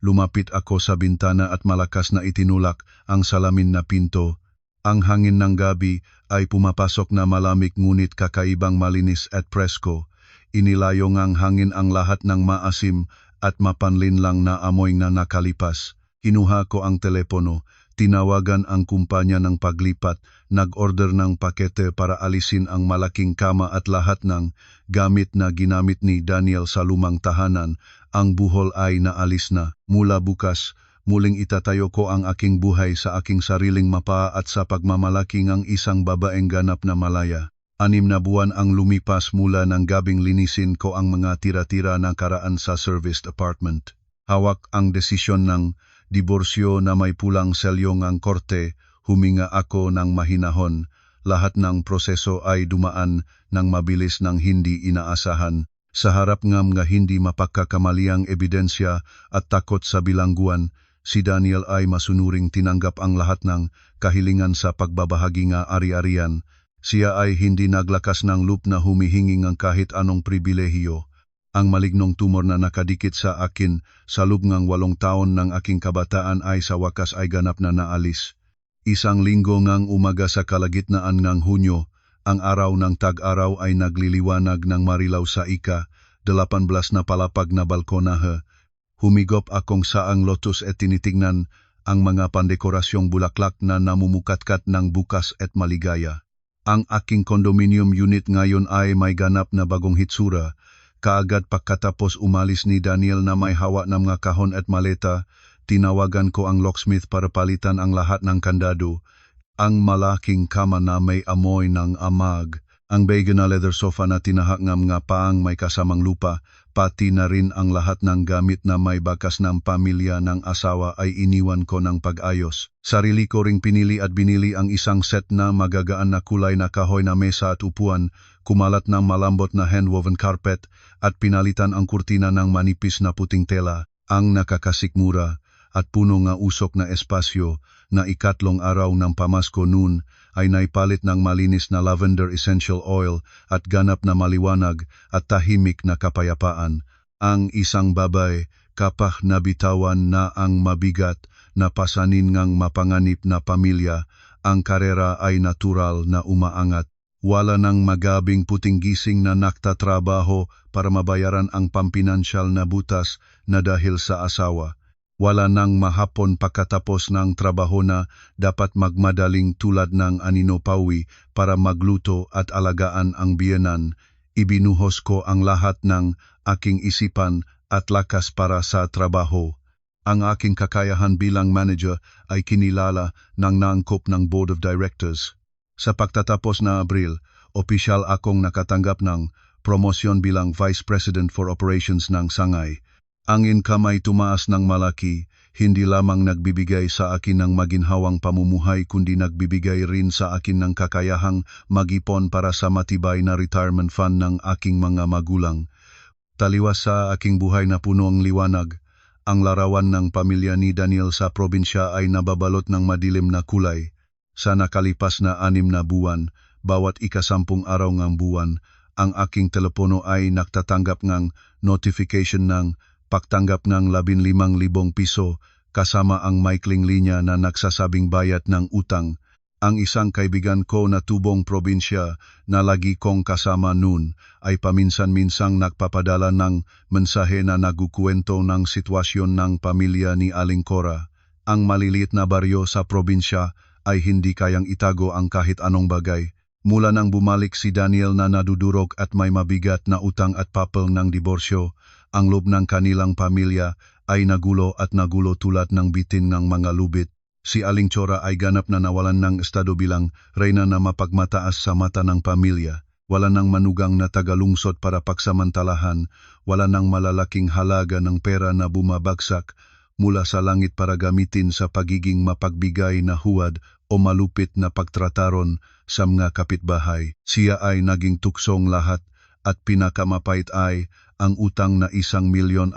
Lumapit ako sa bintana at malakas na itinulak ang salamin na pinto. Ang hangin ng gabi ay pumapasok na malamig ngunit kakaibang malinis at presko. Inilayo ngang hangin ang lahat ng maasim at mapanlinlang na amoy na nakalipas. Kinuha ko ang telepono, tinawagan ang kumpanya ng paglipat, nag-order ng pakete para alisin ang malaking kama at lahat ng gamit na ginamit ni Daniel sa lumang tahanan. Ang buhol ay naalis na. Mula bukas, muling itatayo ko ang aking buhay sa aking sariling mapa at sa pagmamalaki ng isang babaeng ganap na malaya. 6 na buwan ang lumipas mula ng gabing linisin ko ang mga tira-tira na karaan sa serviced apartment. Hawak ang desisyon ng diborsyo na may pulang selyo ng korte, huminga ako ng mahinahon. Lahat ng proseso ay dumaan ng mabilis ng hindi inaasahan. Sa harap ng mga hindi mapagkakamaliang ebidensya at takot sa bilangguan, si Daniel ay masunuring tinanggap ang lahat ng kahilingan sa pagbabahagi ng ari-arian. Siya ay hindi naglakas ng loob na humihingi ng kahit anong pribilehiyo. Ang malignong tumor na nakadikit sa akin sa loob ng 8 taon ng aking kabataan ay sa wakas ay ganap na naalis. Isang linggo ngang umaga sa kalagitnaan ng Hunyo, ang araw ng tag-araw ay nagliliwanag ng marilaw sa ika-18 na palapag na balkonahe. Humigop akong saang lotus at tinitingnan ang mga pandekorasyong bulaklak na namumukatkat ng bukas at maligaya. Ang aking condominium unit ngayon ay may ganap na bagong hitsura. Kaagad pagkatapos umalis ni Daniel na may hawa ng mga kahon at maleta, tinawagan ko ang locksmith para palitan ang lahat ng kandado. Ang malaking kama na may amoy ng amag, ang beige na leather sofa na tinahak ng mga paang may kasamang lupa, pati na rin ang lahat ng gamit na may bakas ng pamilya ng asawa ay iniwan ko ng pag-ayos. Sarili ko ring pinili at binili ang isang set na magagaan na kulay na kahoy na mesa at upuan, kumalat ng malambot na hand-woven carpet at pinalitan ang kurtina ng manipis na puting tela. Ang nakakasikmura at puno nga usok na espasyo na ikatlong araw ng pamasko noon ay naipalit ng malinis na lavender essential oil at ganap na maliwanag at tahimik na kapayapaan. Ang isang babay kapah nabitawan na ang mabigat na pasanin ngang mapanganib na pamilya, ang karera ay natural na umaangat. Wala nang magabing puting gising na naktatrabaho para mabayaran ang pampinansyal na butas na dahil sa asawa. Wala nang mahapon pagkatapos ng trabaho na dapat magmadaling tulad ng anino pawi para magluto at alagaan ang biyenan. Ibinuhos ko ang lahat ng aking isipan at lakas para sa trabaho. Ang aking kakayahan bilang manager ay kinilala ng naangkop ng Board of Directors. Sa pagtatapos na Abril, opisyal akong nakatanggap ng promosyon bilang Vice President for Operations ng Sangay. Ang income ay tumaas ng malaki, hindi lamang nagbibigay sa akin ng maginhawang pamumuhay kundi nagbibigay rin sa akin ng kakayahang mag-ipon para sa matibay na retirement fund ng aking mga magulang. Taliwas sa aking buhay na puno ang liwanag, ang larawan ng pamilya ni Daniel sa probinsya ay nababalot ng madilim na kulay. Sa nakalipas na 6 na buwan, bawat ika-10 araw ng buwan, ang aking telepono ay naktatanggap ng notification ng pagtanggap ng 15,000 piso kasama ang maikling linya na nagsasabing bayad ng utang. Ang isang kaibigan ko na tubong probinsya na lagi kong kasama noon ay paminsan-minsang nagpapadala ng mensahe na nagukuwento ng sitwasyon ng pamilya ni Aling Cora. Ang maliliit na baryo sa probinsya ay hindi kayang itago ang kahit anong bagay. Mula nang bumalik si Daniel na nadudurog at may mabigat na utang at papel ng diborsyo, ang loob ng kanilang pamilya ay nagulo at nagulo tulad ng bitin ng mga lubid. Si Aling Cora ay ganap na nawalan ng estado bilang reyna na mapagmataas sa mata ng pamilya. Wala nang manugang na tagalungsod para pagsamantalahan, wala nang malalaking halaga ng pera na bumabagsak mula sa langit para gamitin sa pagiging mapagbigay na huwad o malupit na pagtrataron sa mga kapitbahay. Siya ay naging tuksong lahat at pinakamapait ay ang utang na 1,200,000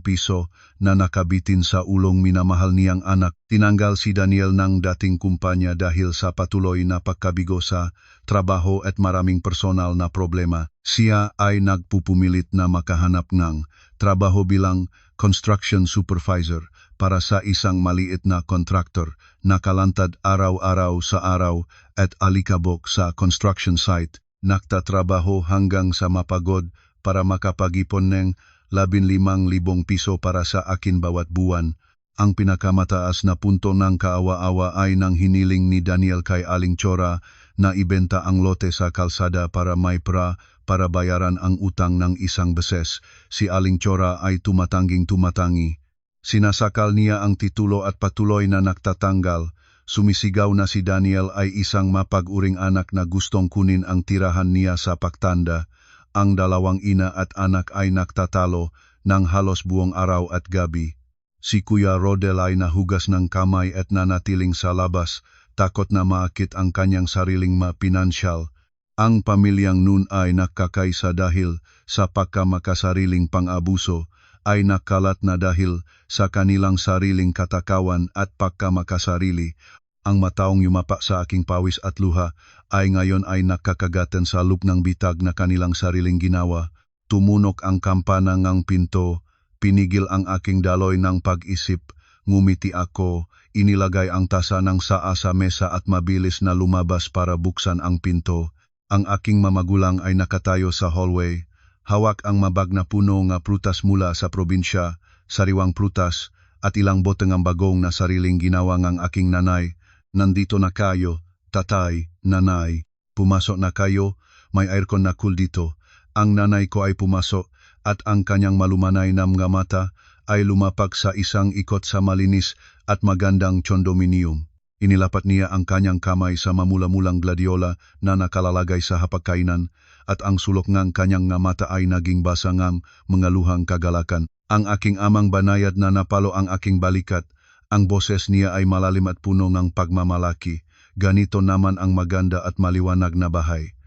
piso na nakabitin sa ulong minamahal niyang anak. Tinanggal si Daniel ng dating kumpanya dahil sa patuloy na pagkabigo sa trabaho at maraming personal na problema. Siya ay nagpupumilit na makahanap ng trabaho bilang construction supervisor para sa isang maliit na kontraktor, nakalantad araw-araw sa araw at alikabok sa construction site. Nagtatrabaho hanggang sa mapagod para makapag-ipon ng 15,000 piso para sa akin bawat buwan. Ang pinakamataas na punto ng kaawa-awa ay nang hiniling ni Daniel kay Aling Cora na ibenta ang lote sa kalsada para may para bayaran ang utang ng isang beses. Si Aling Cora ay tumatangi. Sinasakal niya ang titulo at patuloy na nagtatanggal. Sumisigaw na si Daniel ay isang mapag-uring anak na gustong kunin ang tirahan niya sa pagtanda. Ang dalawang ina at anak ay nagtatalo ng halos buong araw at gabi. Si Kuya Rodel ay nahugas ng kamay at nanatiling sa labas, takot na maakit ang kanyang sariling mapinansyal. Ang pamilyang nun ay nakakaisa dahil sa pagkamakasariling pang-abuso, ay nakalat na dahil sa kanilang sariling katakawan at pagkamakasarili. Ang mataong yumapa sa aking pawis at luha ay ngayon ay nakakagatan sa loop ng bitag na kanilang sariling ginawa. Tumunok ang kampana ng pinto, pinigil ang aking daloy ng pag-isip, ngumiti ako, inilagay ang tasa ng saa sa mesa at mabilis na lumabas para buksan ang pinto. Ang aking mamagulang ay nakatayo sa hallway. Hawak ang mabag na puno nga prutas mula sa probinsya, sariwang prutas, at ilang boteng ang bagong na sariling ginawa ng aking nanay. Nandito na kayo, tatay, nanay. Pumasok na kayo, may aircon na cool dito. Ang nanay ko ay pumasok at ang kanyang malumanay na mga mata ay lumapak sa isang ikot sa malinis at magandang condominium. Inilapat niya ang kanyang kamay sa mamula-mulang gladiola na nakalalagay sa hapagkainan at ang sulok ng kanyang nga mata ay naging basa ng mga luhang kagalakan. Ang aking amang banayad na napalo ang aking balikat. Ang boses niya ay malalim at puno ng pagmamalaki. Ganito naman ang maganda at maliwanag na bahay.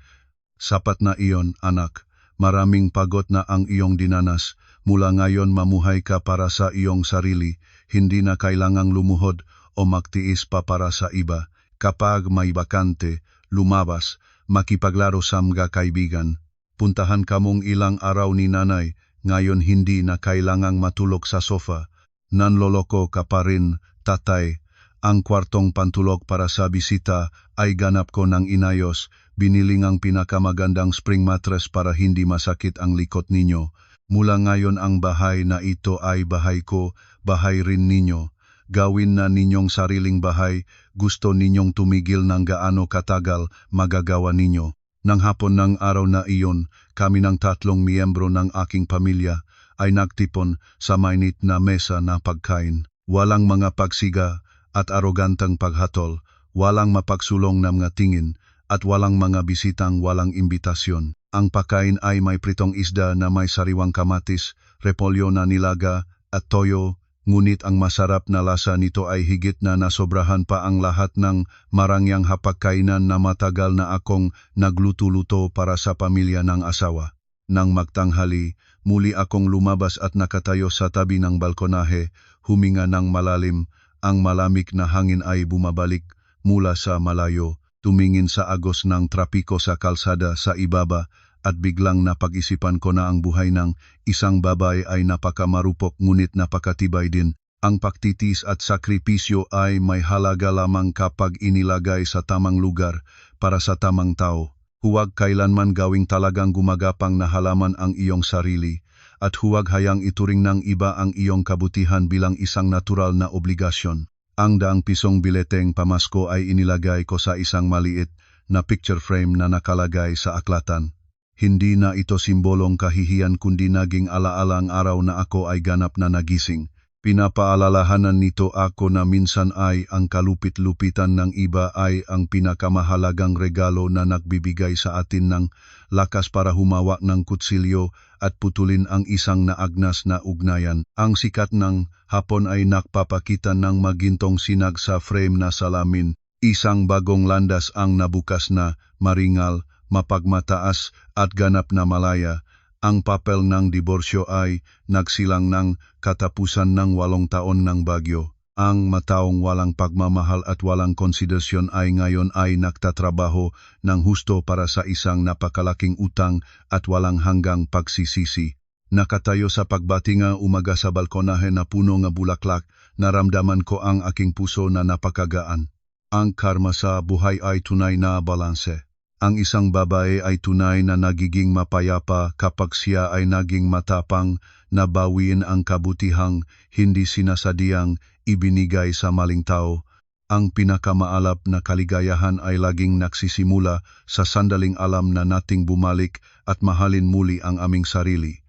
Sapat na iyon, anak. Maraming pagod na ang iyong dinanas. Mula ngayon mamuhay ka para sa iyong sarili. Hindi na kailangang lumuhod o magtiis pa para sa iba. Kapag may bakante, lumabas, makipaglaro sa mga kaibigan. Puntahan kamong ilang araw ni nanay. Ngayon hindi na kailangang matulog sa sofa. Nanloloko ka pa rin, tatay. Ang kwartong pantulog para sa bisita ay ganap ko ng inayos. Binili ang pinakamagandang spring mattress para hindi masakit ang likod ninyo. Mula ngayon ang bahay na ito ay bahay ko, bahay rin ninyo. Gawin na ninyong sariling bahay, gusto ninyong tumigil ng gaano katagal, magagawa ninyo. Nang hapon ng araw na iyon, kami ng 3 miyembro ng aking pamilya ay nagtipon sa mainit na mesa na pagkain. Walang mga pagsiga at arogantang paghatol, walang mapagsulong na mga tingin, at walang mga bisitang walang imbitasyon. Ang pagkain ay may pritong isda na may sariwang kamatis, repolyo na nilaga, at toyo, ngunit ang masarap na lasa nito ay higit na nasobrahan pa ang lahat ng marangyang hapagkainan na matagal na akong nagluto-luto para sa pamilya ng asawa. Nang magtanghali, muli akong lumabas at nakatayo sa tabi ng balkonahe, huminga ng malalim. Ang malamig na hangin ay bumabalik mula sa malayo, tumingin sa agos ng trapiko sa kalsada sa ibaba, at biglang napag-isipan ko na ang buhay ng isang babae ay napakamarupok ngunit napakatibay din. Ang pagtitis at sakripisyo ay may halaga lamang kapag inilagay sa tamang lugar para sa tamang tao. Huwag kailanman gawing talagang gumagapang na halaman ang iyong sarili, at huwag hayang ituring ng iba ang iyong kabutihan bilang isang natural na obligasyon. Ang daang pisong bileteng pamasko ay inilagay ko sa isang maliit na picture frame na nakalagay sa aklatan. Hindi na ito simbolong kahihiyan kundi naging alaalang araw na ako ay ganap na nagising. Pinapaalalahanan nito ako na minsan ay ang kalupit-lupitan ng iba ay ang pinakamahalagang regalo na nagbibigay sa atin ng lakas para humawak ng kutsilyo at putulin ang isang naagnas na ugnayan. Ang sikat ng hapon ay nagpapakita ng magintong sinag sa frame na salamin. Isang bagong landas ang nabukas na, maringal, mapagmataas at ganap na malaya. Ang papel ng diborsyo ay nagsilang ng katapusan ng 8 taon ng bagyo. Ang mataong walang pagmamahal at walang konsiderasyon ay ngayon ay nagtatrabaho ng husto para sa isang napakalaking utang at walang hanggang pagsisisi. Nakatayo sa pagbatinga umaga sa balkonahe na puno ng bulaklak, naramdaman ko ang aking puso na napakagaan. Ang karma sa buhay ay tunay na balanse. Ang isang babae ay tunay na nagiging mapayapa kapag siya ay naging matapang na bawiin ang kabutihang hindi sinasadyang ibinigay sa maling tao. Ang pinakamaalap na kaligayahan ay laging nagsisimula sa sandaling alam na nating bumalik at mahalin muli ang aming sarili.